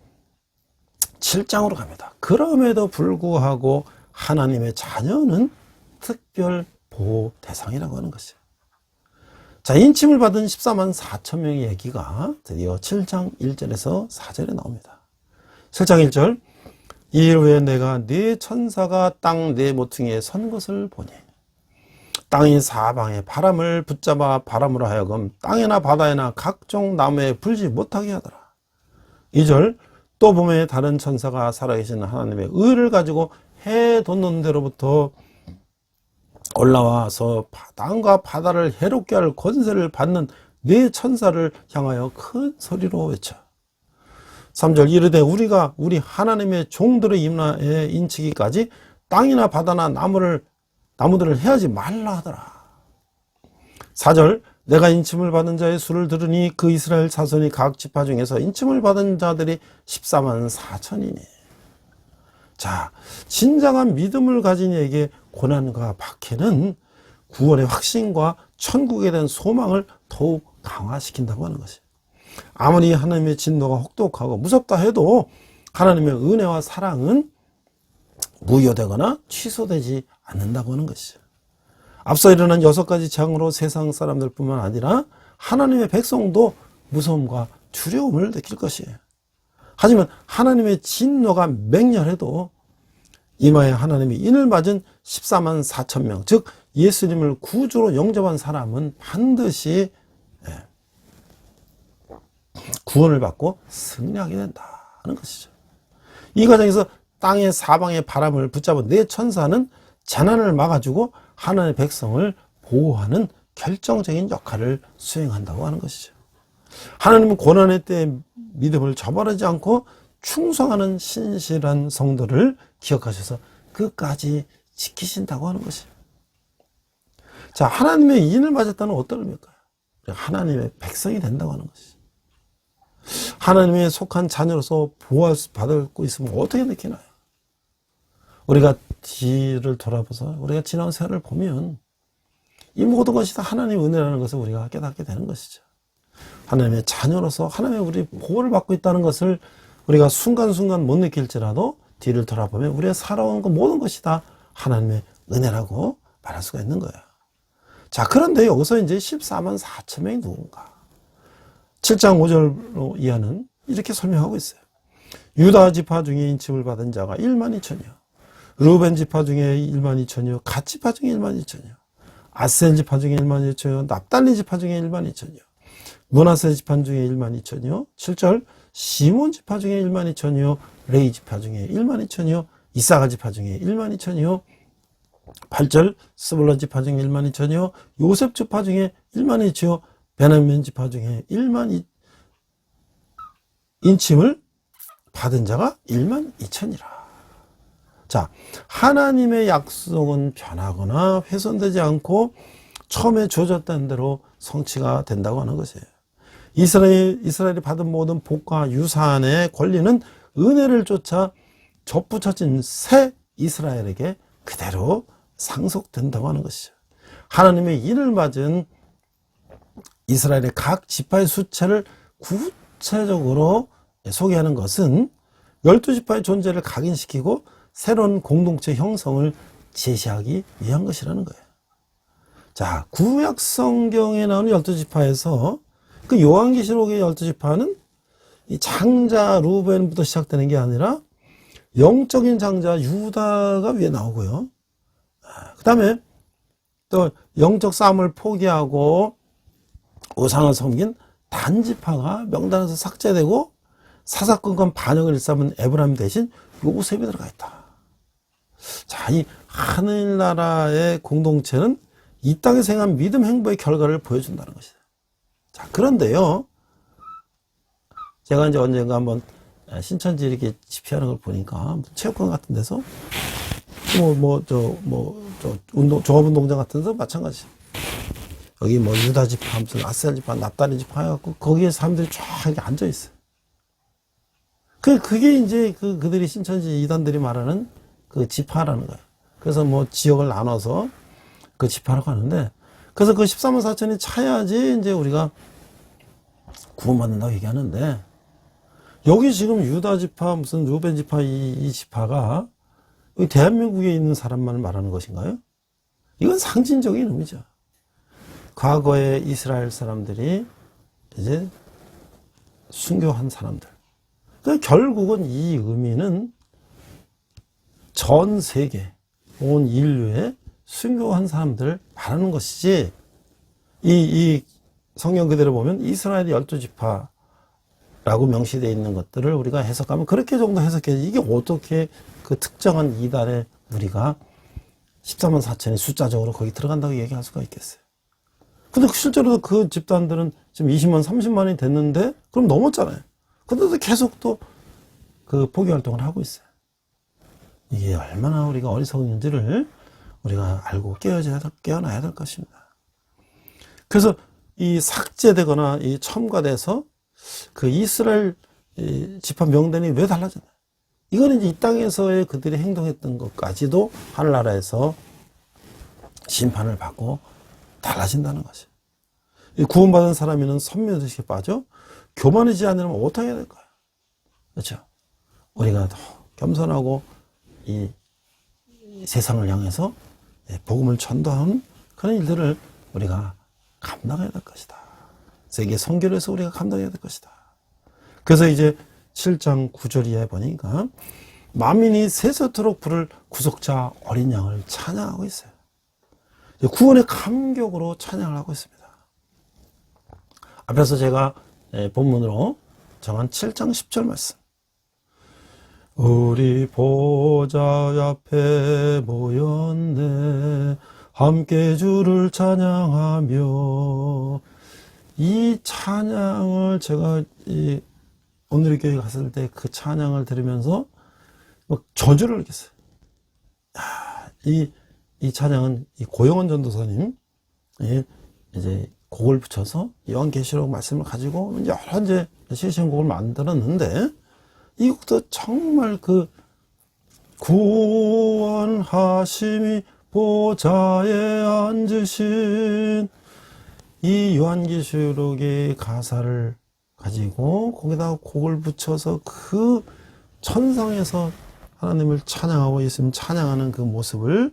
7장으로 갑니다. 그럼에도 불구하고 하나님의 자녀는 특별 보호 대상이라고 하는 것이에요. 자, 인침을 받은 14만 4천 명의 얘기가 드디어 7장 1절에서 4절에 나옵니다. 7장 1절, 이일 후에 내가 네 천사가 땅 네 모퉁이에 선 것을 보니 땅이 사방에 바람을 붙잡아 바람으로 하여금 땅이나 바다에나 각종 나무에 불지 못하게 하더라. 2절, 또 봄에 다른 천사가 살아계신 하나님의 의를 가지고 해 돋는 데로부터 올라와서 땅과 바다를 해롭게 할 권세를 받는 네 천사를 향하여 큰 소리로 외쳐. 3절, 이르되 우리가 우리 하나님의 종들의 임나에 인치기까지 땅이나 바다나 나무들을 해하지 말라 하더라. 4절, 내가 인침을 받은 자의 수를 들으니 그 이스라엘 자손이 각 지파 중에서 인침을 받은 자들이 14만 4천이니. 자, 진정한 믿음을 가진 이에게 고난과 박해는 구원의 확신과 천국에 대한 소망을 더욱 강화시킨다고 하는 것이에요. 아무리 하나님의 진노가 혹독하고 무섭다 해도 하나님의 은혜와 사랑은 무효되거나 취소되지 않는다고 하는 것이죠. 앞서 일어난 6가지 재앙으로 세상 사람들뿐만 아니라 하나님의 백성도 무서움과 두려움을 느낄 것이에요. 하지만 하나님의 진노가 맹렬해도 이마에 하나님이 인을 맞은 14만 4천 명, 즉 예수님을 구주로 영접한 사람은 반드시 구원을 받고 승리하게 된다는 것이죠. 이 과정에서 땅의 사방의 바람을 붙잡은 네 천사는 재난을 막아주고 하나님의 백성을 보호하는 결정적인 역할을 수행한다고 하는 것이죠. 하나님은 고난의 때에 믿음을 저버리지 않고 충성하는 신실한 성도를 기억하셔서 끝까지 지키신다고 하는 것이에요. 자, 하나님의 인을 맞았다는 어떤 의미일까요? 하나님의 백성이 된다고 하는 것이죠. 하나님의 속한 자녀로서 보호받고 있으면 어떻게 느끼나요? 우리가 뒤를 돌아보서 우리가 지나온 세월을 보면 이 모든 것이 다 하나님의 은혜라는 것을 우리가 깨닫게 되는 것이죠. 하나님의 자녀로서 하나님의 우리 보호를 받고 있다는 것을 우리가 순간순간 못 느낄지라도 뒤를 돌아보면 우리가 살아온 그 모든 것이 다 하나님의 은혜라고 말할 수가 있는 거예요. 자, 그런데 여기서 이제 14만 4천 명이 누군가? 7장 5절로 이하는 이렇게 설명하고 있어요. 유다 지파 중에 인침을 받은 자가 1만 2천이요. 르우벤 지파 중에 1만 2천이요. 갓 지파 중에 1만 2천이요. 아셀 지파 중에 1만 2천이요. 납달리 지파 중에 1만 2천이요. 므낫세 지파 중에 1만 2천이요. 7절, 시몬 지파 중에 1만 2천이요. 레위 지파 중에 1만 2천이요. 이사가 지파 중에 1만 2천이요. 8절, 스불론 지파 중에 1만 2천이요. 요셉 지파 중에 1만 2천이요. 베냐민 지파 중에 1만 인침을 받은 자가 1만 2천이라. 자, 하나님의 약속은 변하거나 훼손되지 않고 처음에 주어졌던 대로 성취가 된다고 하는 것이에요. 이스라엘이 받은 모든 복과 유산의 권리는 은혜를 쫓아 접붙여진 새 이스라엘에게 그대로 상속된다고 하는 것이죠. 하나님의 인을 맞은 이스라엘의 각 지파의 수채를 구체적으로 소개하는 것은 12지파의 존재를 각인시키고 새로운 공동체 형성을 제시하기 위한 것이라는 거예요. 자, 구약 성경에 나오는 12지파에서 그 요한계시록의 12지파는 이 장자 루벤부터 시작되는 게 아니라 영적인 장자 유다가 위에 나오고요. 그 다음에 또 영적 싸움을 포기하고 우상을 섬긴 단지파가 명단에서 삭제되고 사사건건 반역을 일삼은 에브라임 대신 요셉이 들어가 있다. 자, 이 하늘나라의 공동체는 이 땅에서 행한 믿음 행보의 결과를 보여준다는 것이다. 자, 그런데요, 제가 이제 언젠가 한번 신천지 이렇게 집회하는 걸 보니까 체육관 같은 데서 종합운동장 같은 데서 마찬가지. 여기 뭐 유다 지파, 무슨 아셀 지파, 납달리 지파 해갖고 거기에 사람들이 쫙 이렇게 앉아 있어요. 그게 이제 그들이 신천지 이단들이 말하는 그 지파라는 거예요. 그래서 뭐 지역을 나눠서 그 지파라고 하는데, 그래서 그 13만 4천이 차야지 이제 우리가 구원받는다고 얘기하는데, 여기 지금 유다 지파, 무슨 루벤 지파, 이 지파가 대한민국에 있는 사람만을 말하는 것인가요? 이건 상징적인 의미죠. 과거에 이스라엘 사람들이 이제 순교한 사람들. 그러니까 결국은 이 의미는 전 세계, 온 인류에 순교한 사람들을 말하는 것이지, 이 성경 그대로 보면 이스라엘 12지파라고 명시되어 있는 것들을 우리가 해석하면 그렇게 정도 해석해야지, 이게 어떻게 그 특정한 이단에 우리가 14만 4천이 숫자적으로 거기 들어간다고 얘기할 수가 있겠어요. 근데 실제로 그 집단들은 지금 20만, 30만이 됐는데, 그럼 넘었잖아요. 근데도 계속 또 그 포교 활동을 하고 있어요. 이게 얼마나 우리가 어리석은지를 우리가 알고 깨어나야 될 것입니다. 그래서 이 삭제되거나 이 첨가돼서 그 이스라엘 지파 명단이 왜 달라졌나? 이거는 이제 이 땅에서의 그들이 행동했던 것까지도 하늘나라에서 심판을 받고 달라진다는 것이에요. 이 구원받은 사람이는 선민의식에 빠져 교만해지지 않으면 어떻게 해야 될까요? 그렇죠? 우리가 더 겸손하고 이 세상을 향해서 복음을 전도하는 그런 일들을 우리가 감당해야 될 것이다. 세계 선교를 해서 우리가 감당해야 될 것이다. 그래서 이제 7장 9절 이하에 보니까 만민이 세세토록 부를 구속자 어린 양을 찬양하고 있어요. 구원의 감격으로 찬양을 하고 있습니다. 앞에서 제가 본문으로 정한 7장 10절 말씀. 우리 보좌 앞에 모였네 함께 주를 찬양하며. 이 찬양을 제가 오늘의 교회 갔을 때 그 찬양을 들으면서 막 저주를 느꼈어요. 이 찬양은 이 고영원 전도사님 이제 곡을 붙여서 요한계시록 말씀을 가지고 여러 이제 시신곡을 만들었는데, 이 곡도 정말 그 구원하심이 보좌에 앉으신 이 요한계시록의 가사를 가지고 거기다가 곡을 붙여서 그 천상에서 하나님을 찬양하고 예수님 찬양하는 그 모습을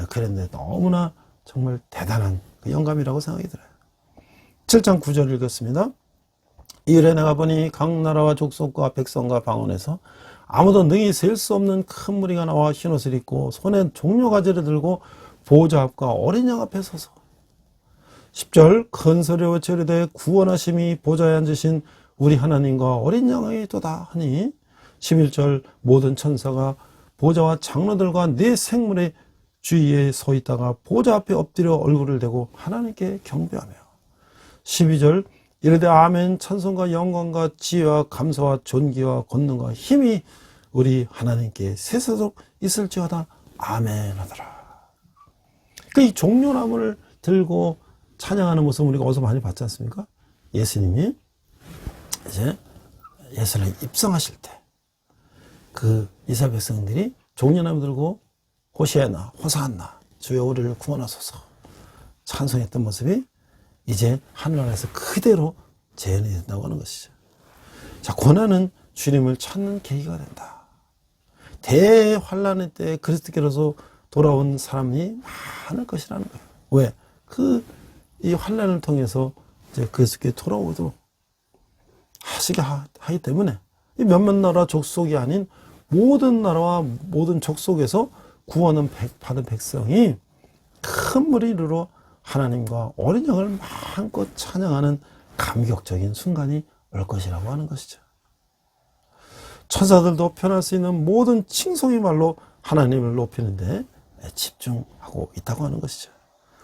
그랬는데, 너무나 정말 대단한 그 영감이라고 생각이 들어요. 7장 9절 읽었습니다. 이르되 내가 보니 각 나라와 족속과 백성과 방언에서 아무도 능히 셀 수 없는 큰 무리가 나와 흰옷을 입고 손에 종려가지를 들고 보좌 앞과 어린 양 앞에 서서. 10절 큰 소리로 외치되 구원하심이 보좌에 앉으신 우리 하나님과 어린 양의 도다 하니. 11절 모든 천사가 보좌와 장로들과 네 생물의 주위에 서 있다가 보좌 앞에 엎드려 얼굴을 대고 하나님께 경배하며. 12절 이르되 아멘 찬송과 영광과 지혜와 감사와 존귀와 권능과 힘이 우리 하나님께 세세토록 있을지어다 아멘 하더라. 이 종려나무를 들고 찬양하는 모습 우리가 어디서 많이 봤지 않습니까? 예수님이 이제 예수를 입성하실 때 그 이스라엘 백성들이 종려나무 들고 호시아나 호산나 주여 우리를 구원하소서 찬송했던 모습이 이제 하늘나라에서 그대로 재현이 된다고 하는 것이죠. 자, 고난은 주님을 찾는 계기가 된다. 대환란의 때 그리스도께로서 돌아온 사람이 많을 것이라는 거예요. 왜? 이 환란을 통해서 이제 그리스도께 돌아오도록 하시게 하기 때문에 이 몇몇 나라 족속이 아닌 모든 나라와 모든 족속에서 구원은 받은 백성이 큰 무리로 하나님과 어린 양을 마음껏 찬양하는 감격적인 순간이 올 것이라고 하는 것이죠. 천사들도 표현할 수 있는 모든 칭송의 말로 하나님을 높이는데 집중하고 있다고 하는 것이죠.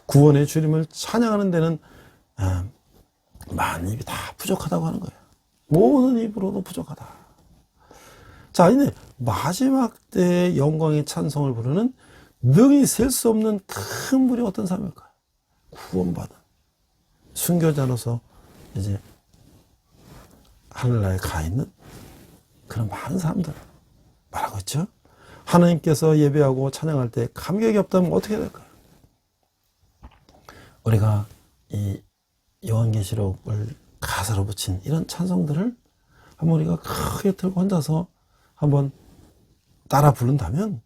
구원의 주님을 찬양하는 데는 많은 입이 다 부족하다고 하는 거예요. 모든 입으로도 부족하다. 자, 이제 마지막 때의 영광의 찬송을 부르는 능히 셀 수 없는 큰 무리 어떤 사람일까요? 구원받은 순교자로서 이제 하늘나라에 가 있는 그런 많은 사람들 말하고 있죠. 하나님께서 예배하고 찬양할 때 감격이 없다면 어떻게 될까요? 우리가 이 요한계시록을 가사로 붙인 이런 찬송들을 한번 우리가 크게 틀고 혼자서 한번 따라 부른다면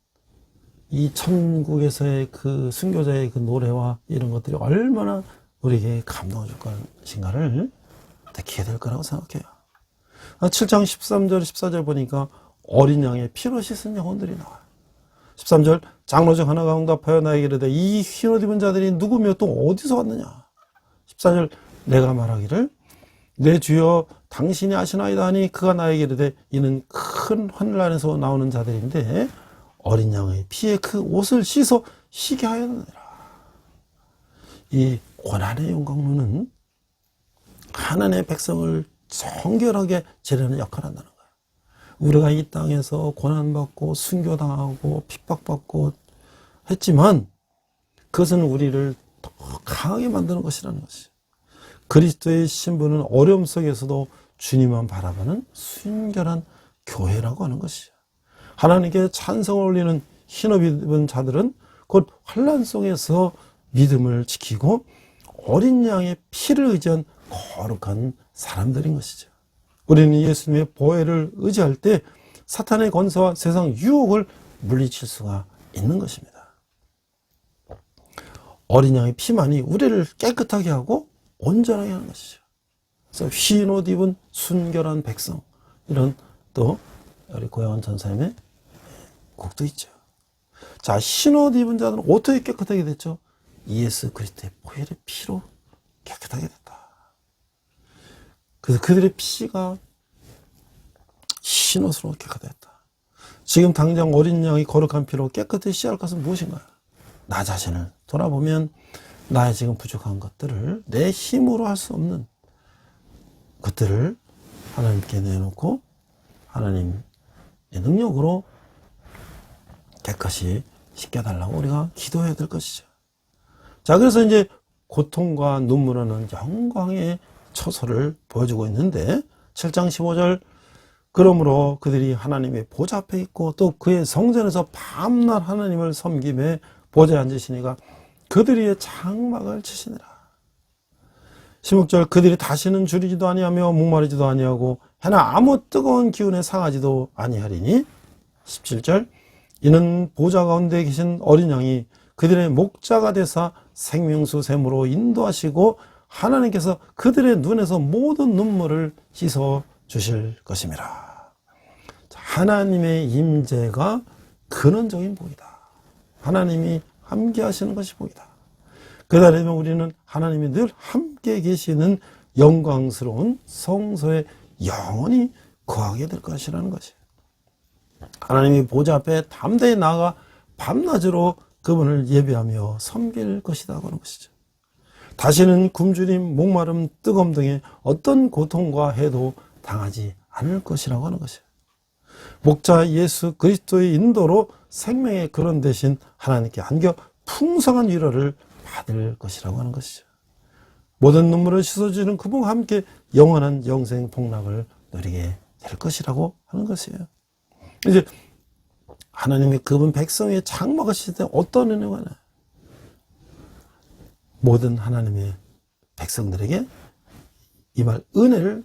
이 천국에서의 그 순교자의 그 노래와 이런 것들이 얼마나 우리에게 감동을 줄 것인가를 느끼게 될 거라고 생각해요. 7장 13절 14절 보니까 어린 양의 피로 씻은 영혼들이 나와요. 13절 장로 중 하나가 응답하여 나에게 이르되 이 흰옷 입은 자들이 누구며 또 어디서 왔느냐. 14절 내가 말하기를 내 주여 당신이 아시나이다 하니 그가 나에게 이르되 이는 큰 하늘 안에서 나오는 자들인데 어린 양의 피에 그 옷을 씻어 쉬게 하였느니라. 이 고난의 영광로는 하나님의 백성을 정결하게 재려는 역할을 한다는 거예요. 우리가 이 땅에서 고난받고 순교당하고 핍박받고 했지만 그것은 우리를 더 강하게 만드는 것이라는 것이죠. 그리스도의 신부는 어려움 속에서도 주님만 바라보는 순결한 교회라고 하는 것이죠. 하나님께 찬송을 올리는 흰옷 입은 자들은 곧 환난 속에서 믿음을 지키고 어린 양의 피를 의지한 거룩한 사람들인 것이죠. 우리는 예수님의 보혈을 의지할 때 사탄의 권세와 세상 유혹을 물리칠 수가 있는 것입니다. 어린 양의 피만이 우리를 깨끗하게 하고 온전하게 하는 것이죠. 그래서 흰 옷 입은 순결한 백성, 이런 또 우리 고향원 전사님의 곡도 있죠. 자, 흰 옷 입은 자들은 어떻게 깨끗하게 됐죠? 예수 그리스도의 보혈의 피로 깨끗하게 됐다. 그래서 그들의 피가 흰 옷으로 깨끗했다. 지금 당장 어린 양이 거룩한 피로 깨끗이 씻을 것은 무엇인가요? 나 자신을 돌아보면 나의 지금 부족한 것들을 내 힘으로 할 수 없는 것들을 하나님께 내놓고 하나님의 능력으로 깨끗이 씻겨달라고 우리가 기도해야 될 것이죠. 자, 그래서 이제 고통과 눈물하는 영광의 처소를 보여주고 있는데 7장 15절 그러므로 그들이 하나님의 보좌 앞에 있고 또 그의 성전에서 밤낮 하나님을 섬김에 보좌에 앉으시니가 그들의 장막을 치시니라. 16절 그들이 다시는 줄이지도 아니하며 목마르지도 아니하고 해나 아무 뜨거운 기운에 상하지도 아니하리니 17절 이는 보좌 가운데 계신 어린 양이 그들의 목자가 되사 생명수 샘으로 인도하시고 하나님께서 그들의 눈에서 모든 눈물을 씻어 주실 것입니다. 하나님의 임재가 근원적인 복이다. 하나님이 함께 하시는 것이 복이다. 그날에 되면 우리는 하나님이 늘 함께 계시는 영광스러운 성소에 영원히 거하게 될 것이라는 것이에요. 하나님이 보좌 앞에 담대히 나아가 밤낮으로 그분을 예배하며 섬길 것이다 하는 것이죠. 다시는 굶주림, 목마름, 뜨거움 등의 어떤 고통과 해도 당하지 않을 것이라고 하는 것이에요. 목자 예수 그리스도의 인도로 생명의 근원 대신 하나님께 안겨 풍성한 위로를 받을 것이라고 하는 것이죠. 모든 눈물을 씻어주는 그분과 함께 영원한 영생 복락을 누리게 될 것이라고 하는 것이에요. 이제 하나님이 그분 백성의 장막을 씻을 때 어떤 은혜가 나요? 모든 하나님의 백성들에게 이 말 은혜를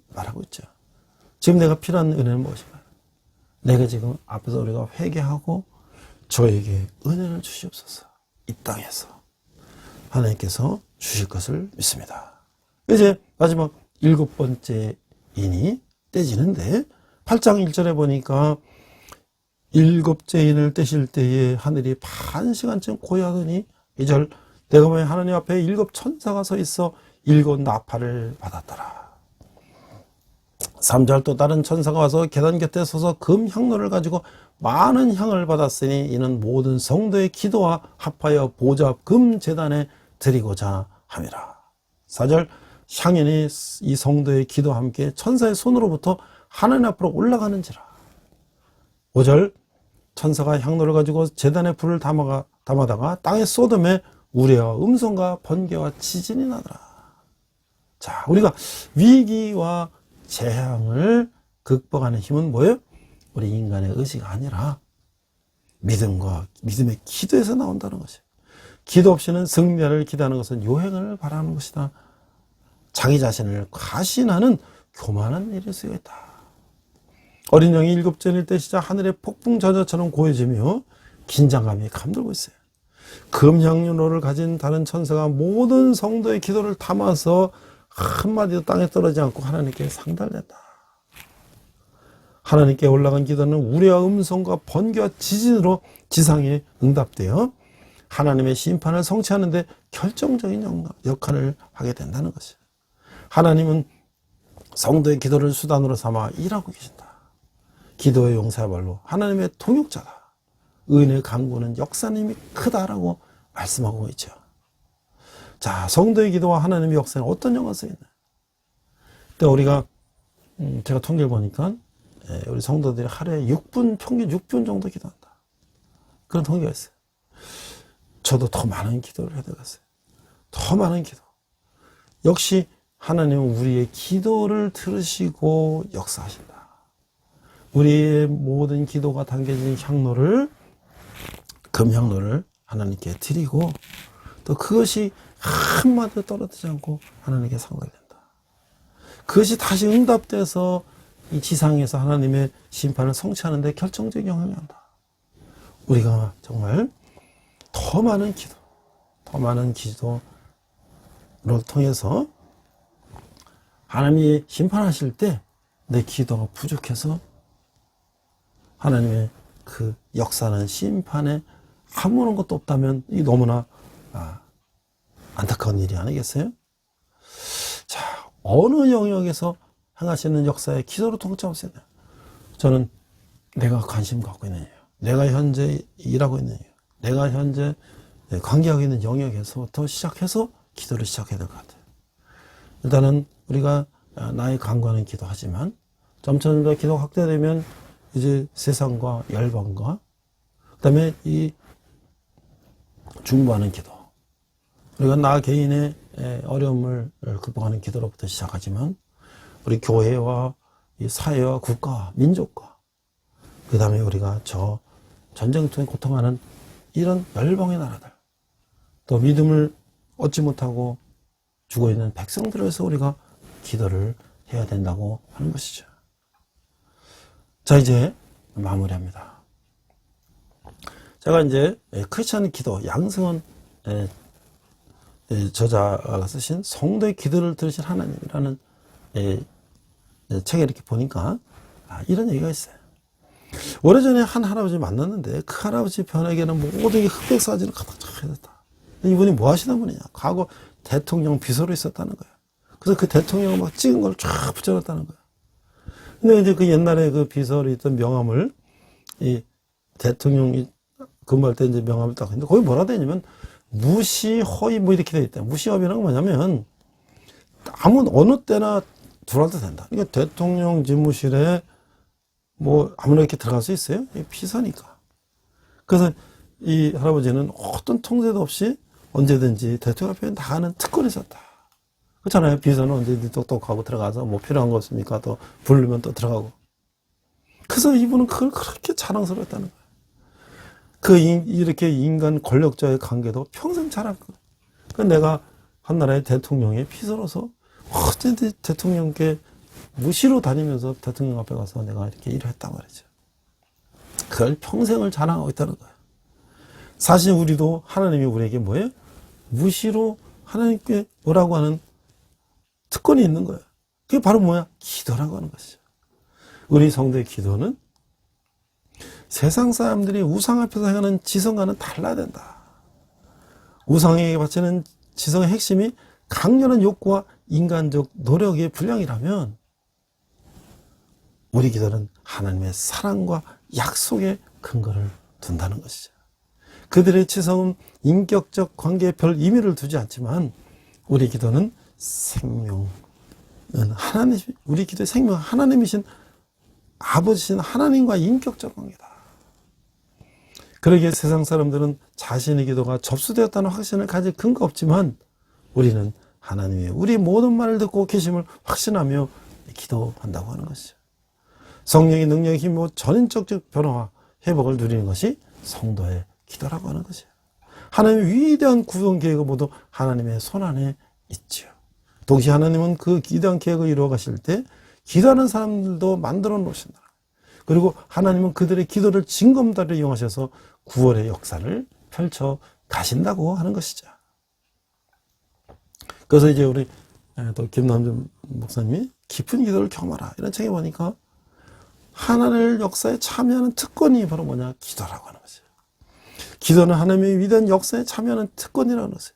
말하고 있죠. 지금 내가 필요한 은혜는 무엇인가요? 내가 지금 앞에서 우리가 회개하고 저에게 은혜를 주시옵소서. 이 땅에서 하나님께서 주실 것을 믿습니다. 이제 마지막 7번째 인이 떼지는데 8장 1절에 보니까 7째 인을 떼실 때에 하늘이 반 시간쯤 고요하더니 2절 내가 보니 하나님 앞에 7 천사가 서 있어 7 나팔을 받았더라. 3절 또 다른 천사가 와서 계단 곁에 서서 금 향로를 가지고 많은 향을 받았으니 이는 모든 성도의 기도와 합하여 보좌 앞 금 제단에 드리고자 함이라. 4절 향연이 이 성도의 기도와 함께 천사의 손으로부터 하나님 앞으로 올라가는지라. 5절 천사가 향로를 가지고 제단에 불을 담아다가 땅에 쏟음에 우레와 음성과 번개와 지진이 나더라. 자, 우리가 위기와 재앙을 극복하는 힘은 뭐예요? 우리 인간의 의지가 아니라 믿음과 믿음의 기도에서 나온다는 것이에요. 기도 없이는 승리를 기대하는 것은 요행을 바라는 것이다. 자기 자신을 과신하는 교만한 일일 수가 있다. 어린 양이 7전일 때 시작 하늘의 폭풍 저저처럼 고해지며 긴장감이 감돌고 있어요. 금향로를 가진 다른 천사가 모든 성도의 기도를 담아서 한마디도 땅에 떨어지지 않고 하나님께 상달됐다. 하나님께 올라간 기도는 우레와 음성과 번개와 지진으로 지상에 응답되어 하나님의 심판을 성취하는 데 결정적인 역할을 하게 된다는 것이에요. 하나님은 성도의 기도를 수단으로 삼아 일하고 계신다. 기도의 용사야말로 하나님의 통역자다. 의인의 간구는 역사님이 크다라고 말씀하고 있죠. 자, 성도의 기도와 하나님의 역사는 어떤 연관성이 있나요? 또 우리가 제가 통계를 보니까 우리 성도들이 하루에 6분, 평균 6분 정도 기도한다. 그런 통계가 있어요. 저도 더 많은 기도를 해야 되겠어요. 더 많은 기도. 역시 하나님은 우리의 기도를 들으시고 역사하신다. 우리의 모든 기도가 담겨진 향로를, 금향로를 하나님께 드리고 또 그것이 한마디도 떨어지지 않고 하나님께 상달된다. 그것이 다시 응답돼서 이 지상에서 하나님의 심판을 성취하는 데 결정적인 영향을 한다. 우리가 정말 더 많은 기도를 통해서 하나님이 심판하실 때 내 기도가 부족해서 하나님의 그 역사는 심판에 아무런 것도 없다면 이 너무나 안타까운 일이 아니겠어요? 자, 어느 영역에서 행하시는 역사에 기도로 통첩하세요. 저는 내가 관심 갖고 있는 일, 내가 현재 일하고 있는 일, 내가 현재 관계하고 있는 영역에서부터 시작해서 기도를 시작해야 될 것 같아요. 일단은 우리가 나의 간구하는 기도하지만 점점 더 기도가 확대되면 이제 세상과 열방과 그다음에 이 중보하는 기도, 우리가 나 개인의 어려움을 극복하는 기도로부터 시작하지만 우리 교회와 이 사회와 국가와 민족과 그 다음에 우리가 저 전쟁통에 고통하는 이런 열방의 나라들, 또 믿음을 얻지 못하고 죽어있는 백성들을 위해서 우리가 기도를 해야 된다고 하는 것이죠. 자, 이제 마무리합니다. 제가 이제 크리스찬 기도, 양승원 저자가 쓰신 성도의 기도를 들으신 하나님이라는 책에 이렇게 보니까 이런 얘기가 있어요. 오래전에 한 할아버지 만났는데 그 할아버지 편에게는 모든 게 흑백 사진을 가득 차있었다. 이분이 뭐 하시는 분이냐? 과거 대통령 비서로 있었다는 거예요. 그래서 그 대통령을 막 찍은 걸 쫙 붙여놨다는 거예요. 근데 이제 그 옛날에 그 비서로 있던 명함을 이 대통령이 근무할 때 이제 명함을 딱 했는데 거기 뭐라 되어 있냐면 무시, 허위 뭐 이렇게 되어 있다. 무시, 허위라는 건 뭐냐면 어느 때나 들어와도 된다. 그러니까 대통령 집무실에 뭐 아무나 이렇게 들어갈 수 있어요? 비서니까. 그래서 이 할아버지는 어떤 통제도 없이 언제든지 대통령 앞에 나가는 특권이 있었다. 그렇잖아요. 비서는 언제든지 똑똑하고 들어가서 뭐 필요한 거 없습니까? 또 부르면 또 들어가고. 그래서 이분은 그걸 그렇게 자랑스러웠다는 거예요. 이렇게 인간 권력자의 관계도 평생 자랑. 그 내가 한 나라의 대통령의 비서로서 어쨌든 대통령께 무시로 다니면서 대통령 앞에 가서 내가 이렇게 일을 했단 말이죠. 그걸 평생을 자랑하고 있다는 거예요. 사실 우리도 하나님이 우리에게 뭐예요? 무시로 하나님께 뭐라고 하는 특권이 있는 거예요. 그게 바로 뭐야? 기도라고 하는 것이죠. 우리 성도의 기도는 세상 사람들이 우상 앞에서 행하는 지성과는 달라야 된다. 우상에게 바치는 지성의 핵심이 강렬한 욕구와 인간적 노력의 분량이라면 우리 기도는 하나님의 사랑과 약속의 근거를 둔다는 것이죠. 그들의 지성은 인격적 관계에 별 의미를 두지 않지만 우리 기도는 우리 기도의 생명 하나님이신 아버지신 하나님과 인격적 관계다. 그러기에 세상 사람들은 자신의 기도가 접수되었다는 확신을 가질 근거 없지만 우리는 하나님의 우리 모든 말을 듣고 계심을 확신하며 기도한다고 하는 것이죠. 성령의 능력의 힘으로 전인적 변화와 회복을 누리는 것이 성도의 기도라고 하는 것이에요. 하나님의 위대한 구원 계획은 모두 하나님의 손안에 있지요. 동시에 하나님은 그 위대한 계획을 이루어 가실 때 기도하는 사람들도 만들어 놓으신다. 그리고 하나님은 그들의 기도를 징검다리를 이용하셔서 구원의 역사를 펼쳐 가신다고 하는 것이죠. 그래서 이제 우리 또 김남준 목사님이 깊은 기도를 경험하라 이런 책에 보니까 하나님의 역사에 참여하는 특권이 바로 뭐냐? 기도라고 하는 거죠. 기도는 하나님의 위대한 역사에 참여하는 특권이라는 것이에요.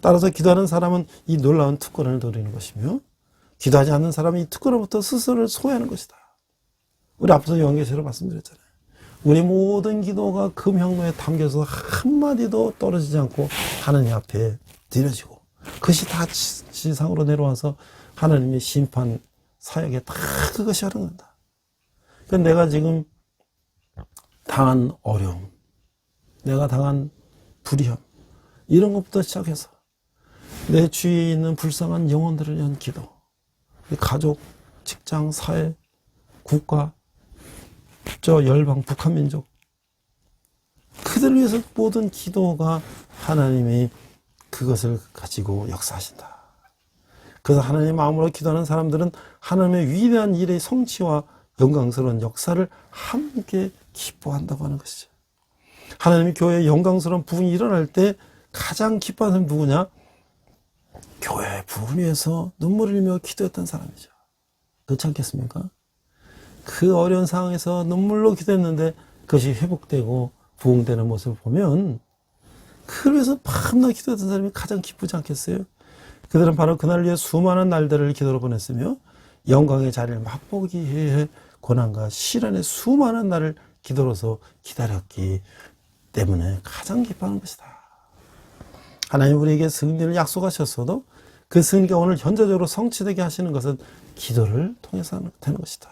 따라서 기도하는 사람은 이 놀라운 특권을 누리는 것이며 기도하지 않는 사람은 이 특권으로부터 스스로를 소외하는 것이다. 우리 앞서 요한계시록 말씀드렸잖아요. 우리 모든 기도가 금향로에 담겨서 한마디도 떨어지지 않고 하나님 앞에 드려지고 그것이 다 지상으로 내려와서 하나님의 심판 사역에 다 그것이 하는 겁니다. 그러니까 내가 지금 당한 어려움, 내가 당한 불의함 이런 것부터 시작해서 내 주위에 있는 불쌍한 영혼들을 위한 기도, 가족, 직장, 사회, 국가, 저 열방, 북한민족 그들을 위해서 모든 기도가 하나님이 그것을 가지고 역사하신다. 그래서 하나님의 마음으로 기도하는 사람들은 하나님의 위대한 일의 성취와 영광스러운 역사를 함께 기뻐한다고 하는 것이죠. 하나님의 교회에 영광스러운 부흥이 일어날 때 가장 기뻐하는 사람이 누구냐? 교회의 부흥을 위해서 눈물을 흘리며 기도했던 사람이죠. 그렇지 않겠습니까? 그 어려운 상황에서 눈물로 기도했는데 그것이 회복되고 부흥되는 모습을 보면 그를 위해서 밤낮 기도했던 사람이 가장 기쁘지 않겠어요? 그들은 바로 그날 위해 수많은 날들을 기도로 보냈으며 영광의 자리를 맛보기 위해 고난과 시련의 수많은 날을 기도로서 기다렸기 때문에 가장 기뻐하는 것이다. 하나님 우리에게 승리를 약속하셨어도 그 승리가 오늘 현재적으로 성취되게 하시는 것은 기도를 통해서 되는 것이다.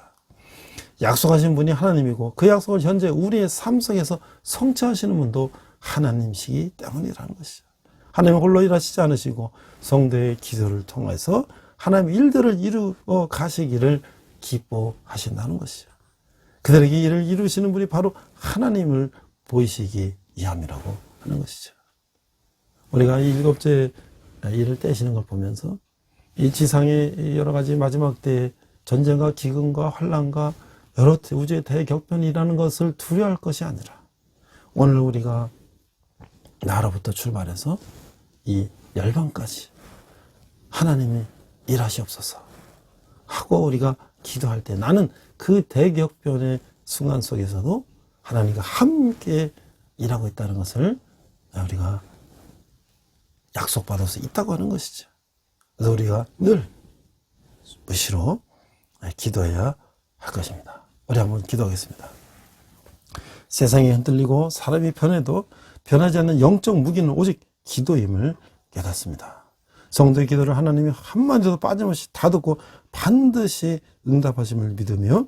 약속하신 분이 하나님이고 그 약속을 현재 우리의 삶 속에서 성취하시는 분도 하나님이시기 때문이라는 것이죠. 하나님은 홀로 일하시지 않으시고 성도의 기도를 통해서 하나님의 일들을 이루어 가시기를 기뻐하신다는 것이죠. 그들에게 일을 이루시는 분이 바로 하나님을 보이시기 위함이라고 하는 것이죠. 우리가 이 일곱째 일을 떼시는 걸 보면서 이 지상의 여러 가지 마지막 때의 전쟁과 기근과 환난과 여러 우주의 대격변이라는 것을 두려워할 것이 아니라 오늘 우리가 나로부터 출발해서 이 열방까지 하나님이 일하시옵소서 하고 우리가 기도할 때 나는 그 대격변의 순간 속에서도 하나님과 함께 일하고 있다는 것을 우리가 약속받을 수 있다고 하는 것이죠. 그래서 우리가 늘 무시로 기도해야 할 것입니다. 우리 한번 기도하겠습니다. 세상이 흔들리고 사람이 변해도 변하지 않는 영적 무기는 오직 기도임을 깨닫습니다. 성도의 기도를 하나님이 한마디도 빠짐없이 다 듣고 반드시 응답하심을 믿으며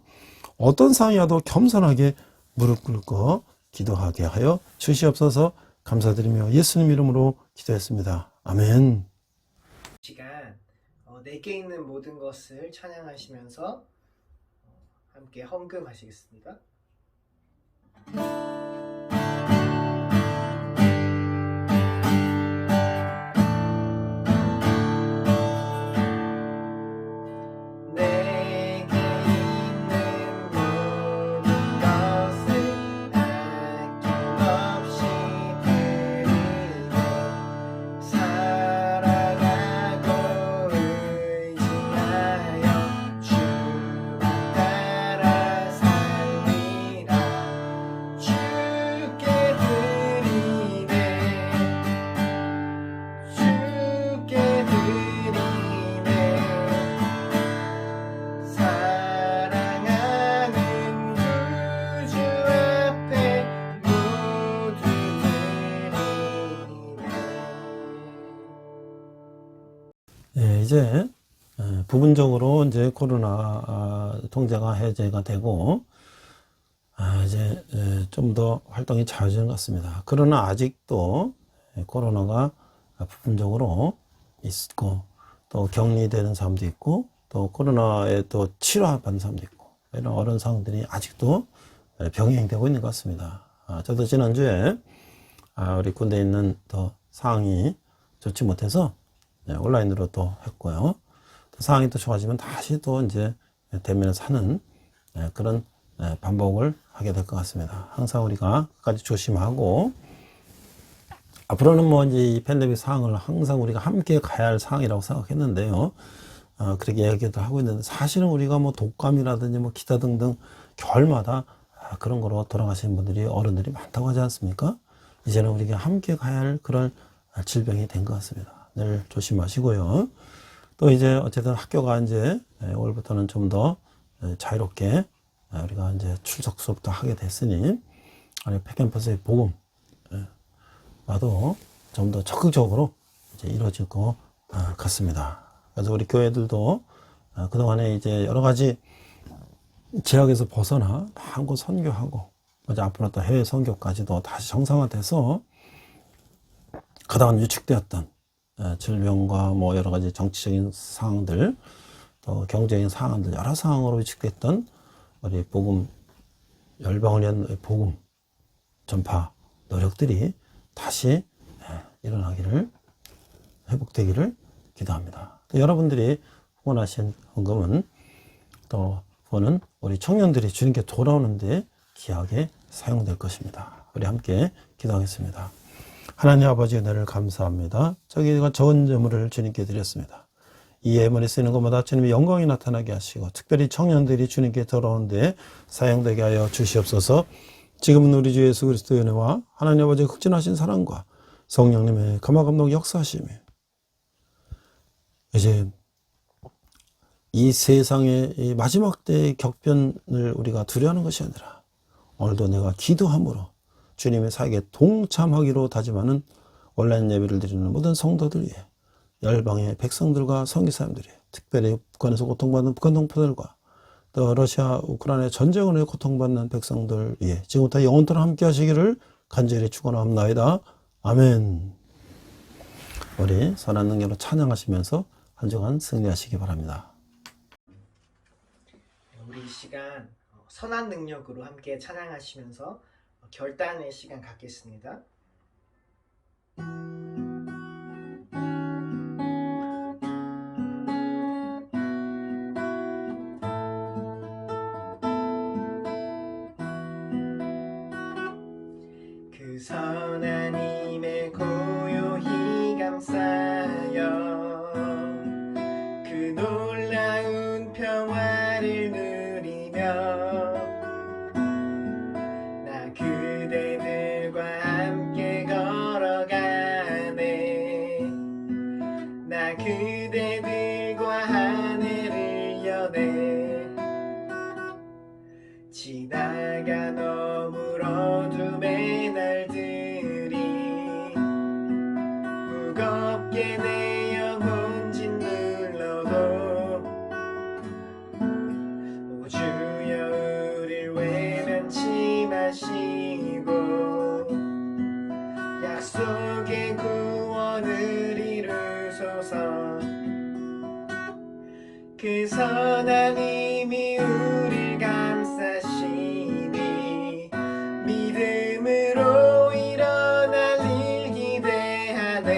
어떤 상황이 와도 겸손하게 무릎 꿇고 기도하게 하여 주시옵소서. 감사드리며 예수님 이름으로 기도했습니다. 아멘. 시간 내게 있는 모든 것을 찬양하시면서 함께 헌금하시겠습니다. 주 이제 부분적으로 이제 코로나 통제가 해제가 되고 이제 좀 더 활동이 자유해지는 것 같습니다. 그러나 아직도 코로나가 부분적으로 있고 또 격리되는 사람도 있고 또 코로나에 또 치료받는 사람도 있고 이런 어려운 상황들이 아직도 병행되고 있는 것 같습니다. 저도 지난주에 우리 군대에 있는 또 상황이 좋지 못해서 온라인으로 또 했고요. 또 상황이 또 좋아지면 다시 또 이제 대면에서 하는 그런 반복을 하게 될 것 같습니다. 항상 우리가 끝까지 조심하고 앞으로는 뭐 이제 이 팬데믹 상황을 항상 우리가 함께 가야 할 상황이라고 생각했는데요. 그렇게 이야기도 하고 있는데 사실은 우리가 뭐 독감이라든지 뭐 기타 등등 겨울마다 그런 거로 돌아가시는 분들이 어른들이 많다고 하지 않습니까? 이제는 우리가 함께 가야 할 그런 질병이 된 것 같습니다. 늘 조심하시고요. 또 이제 어쨌든 학교가 이제 5월부터는 좀 더 자유롭게 우리가 이제 출석 수업도 하게 됐으니 우리 팩캠퍼스의 복음 나도 좀 더 적극적으로 이제 이루어질 것 같습니다. 그래서 우리 교회들도 그동안에 이제 여러 가지 제약에서 벗어나 마음껏 선교하고 이제 앞으로 또 해외 선교까지도 다시 정상화돼서 그동안 유축되었던 질병과 뭐 여러 가지 정치적인 상황들 또 경제적인 상황들 여러 상황으로 유축됐던 우리 복음 열방을 위한 복음 전파 노력들이 다시 일어나기를 회복되기를 기도합니다. 또 여러분들이 후원하신 헌금은 또 후원은 우리 청년들이 주님께 돌아오는데 귀하게 사용될 것입니다. 우리 함께 기도하겠습니다. 하나님 아버지 은혜를 감사합니다. 저희가 적은 재물을 주님께 드렸습니다. 이 예물에 쓰이는 것마다 주님의 영광이 나타나게 하시고 특별히 청년들이 주님께 돌아오는데 사용되게 하여 주시옵소서. 지금은 우리 주 예수 그리스도의 은혜와 하나님 아버지의 극진하신 사랑과 성령님의 감화감동 역사하심이 이제 이 세상의 이 마지막 때의 격변을 우리가 두려워하는 것이 아니라 오늘도 내가 기도함으로 주님의 사역에 동참하기로 다짐하는 온라인 예배를 드리는 모든 성도들 위해 열방의 백성들과 선교사님들이 특별히 북한에서 고통받는 북한 동포들과 또 러시아 우크라이나 전쟁으로 고통받는 백성들 위해 지금부터 영원토록 함께 하시기를 간절히 축원합니다. 아멘. 우리 선한 능력으로 찬양하시면서 한 주간 승리하시기 바랍니다. 우리 이 시간 선한 능력으로 함께 찬양하시면서 결단의 시간 갖겠습니다. 그 선한 힘에 고요히 감싸여 그 놀라운 평화를 누리며 나 그대들과 함께 걸어가네. 나 그대들과 하늘을 여네. 지나간 너무 어둠의 날들이 무겁게 내 영혼 짓눌러도 오 주여 우릴 외면치 마시고 약속의 구원을 이루소서. 그 선한 힘이 우릴 감싸시니 믿음으로 일어날 일 기대하네.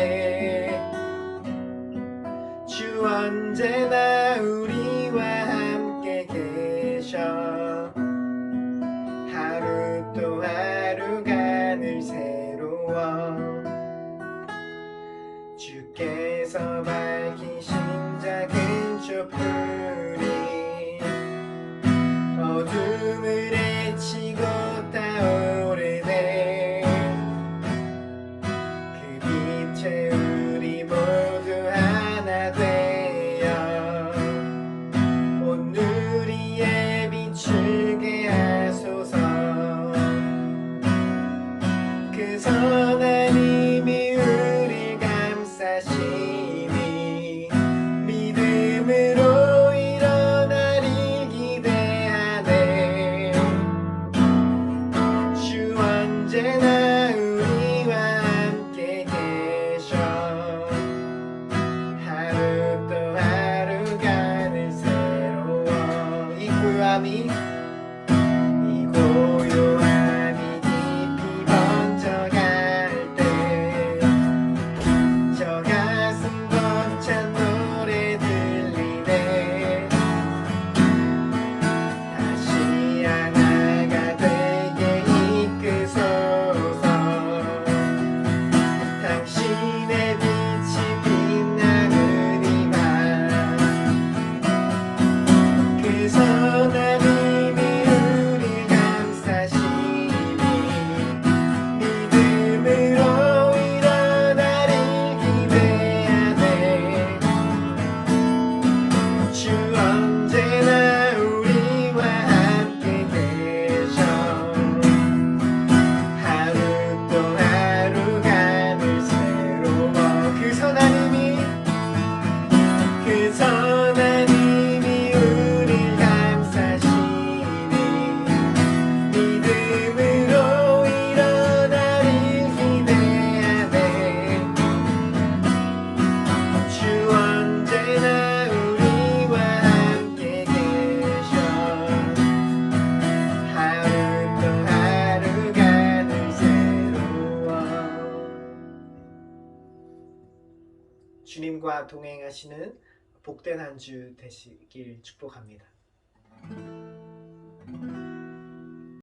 주 언제나 우리와 함께 계셔. 하루 또 하루가 늘 새로워. 주께서 밝히신 작은 촛불이 어둠을 헤치고 타오르네. 그 빛에 우리 모두 하나 되어 온 누리에 비추게 하소서. 그 선한 힘이 우릴 감싸시니 고요함이 이 고요함이 깊이 번져갈 때 저 가슴 벅찬 노래 들리네. 다시 하나가 되게 이끄소서. 당신의 빛이 빛나는 이밤 그 선한 힘이 우릴 감싸시니 믿음으로 일어나를 기대하네. 주 언제나 우리와 함께 계셔. 하루 또 하루가 늘 새로워. 그 선한 힘이 우릴 감싸시니 믿음으로 일어나를 기대하네. 주 언제나 우리와 함께 계셔. 하루 또 하루가 늘 새로워. 주님과 동행하시는 복된 한 주 되시길 축복합니다.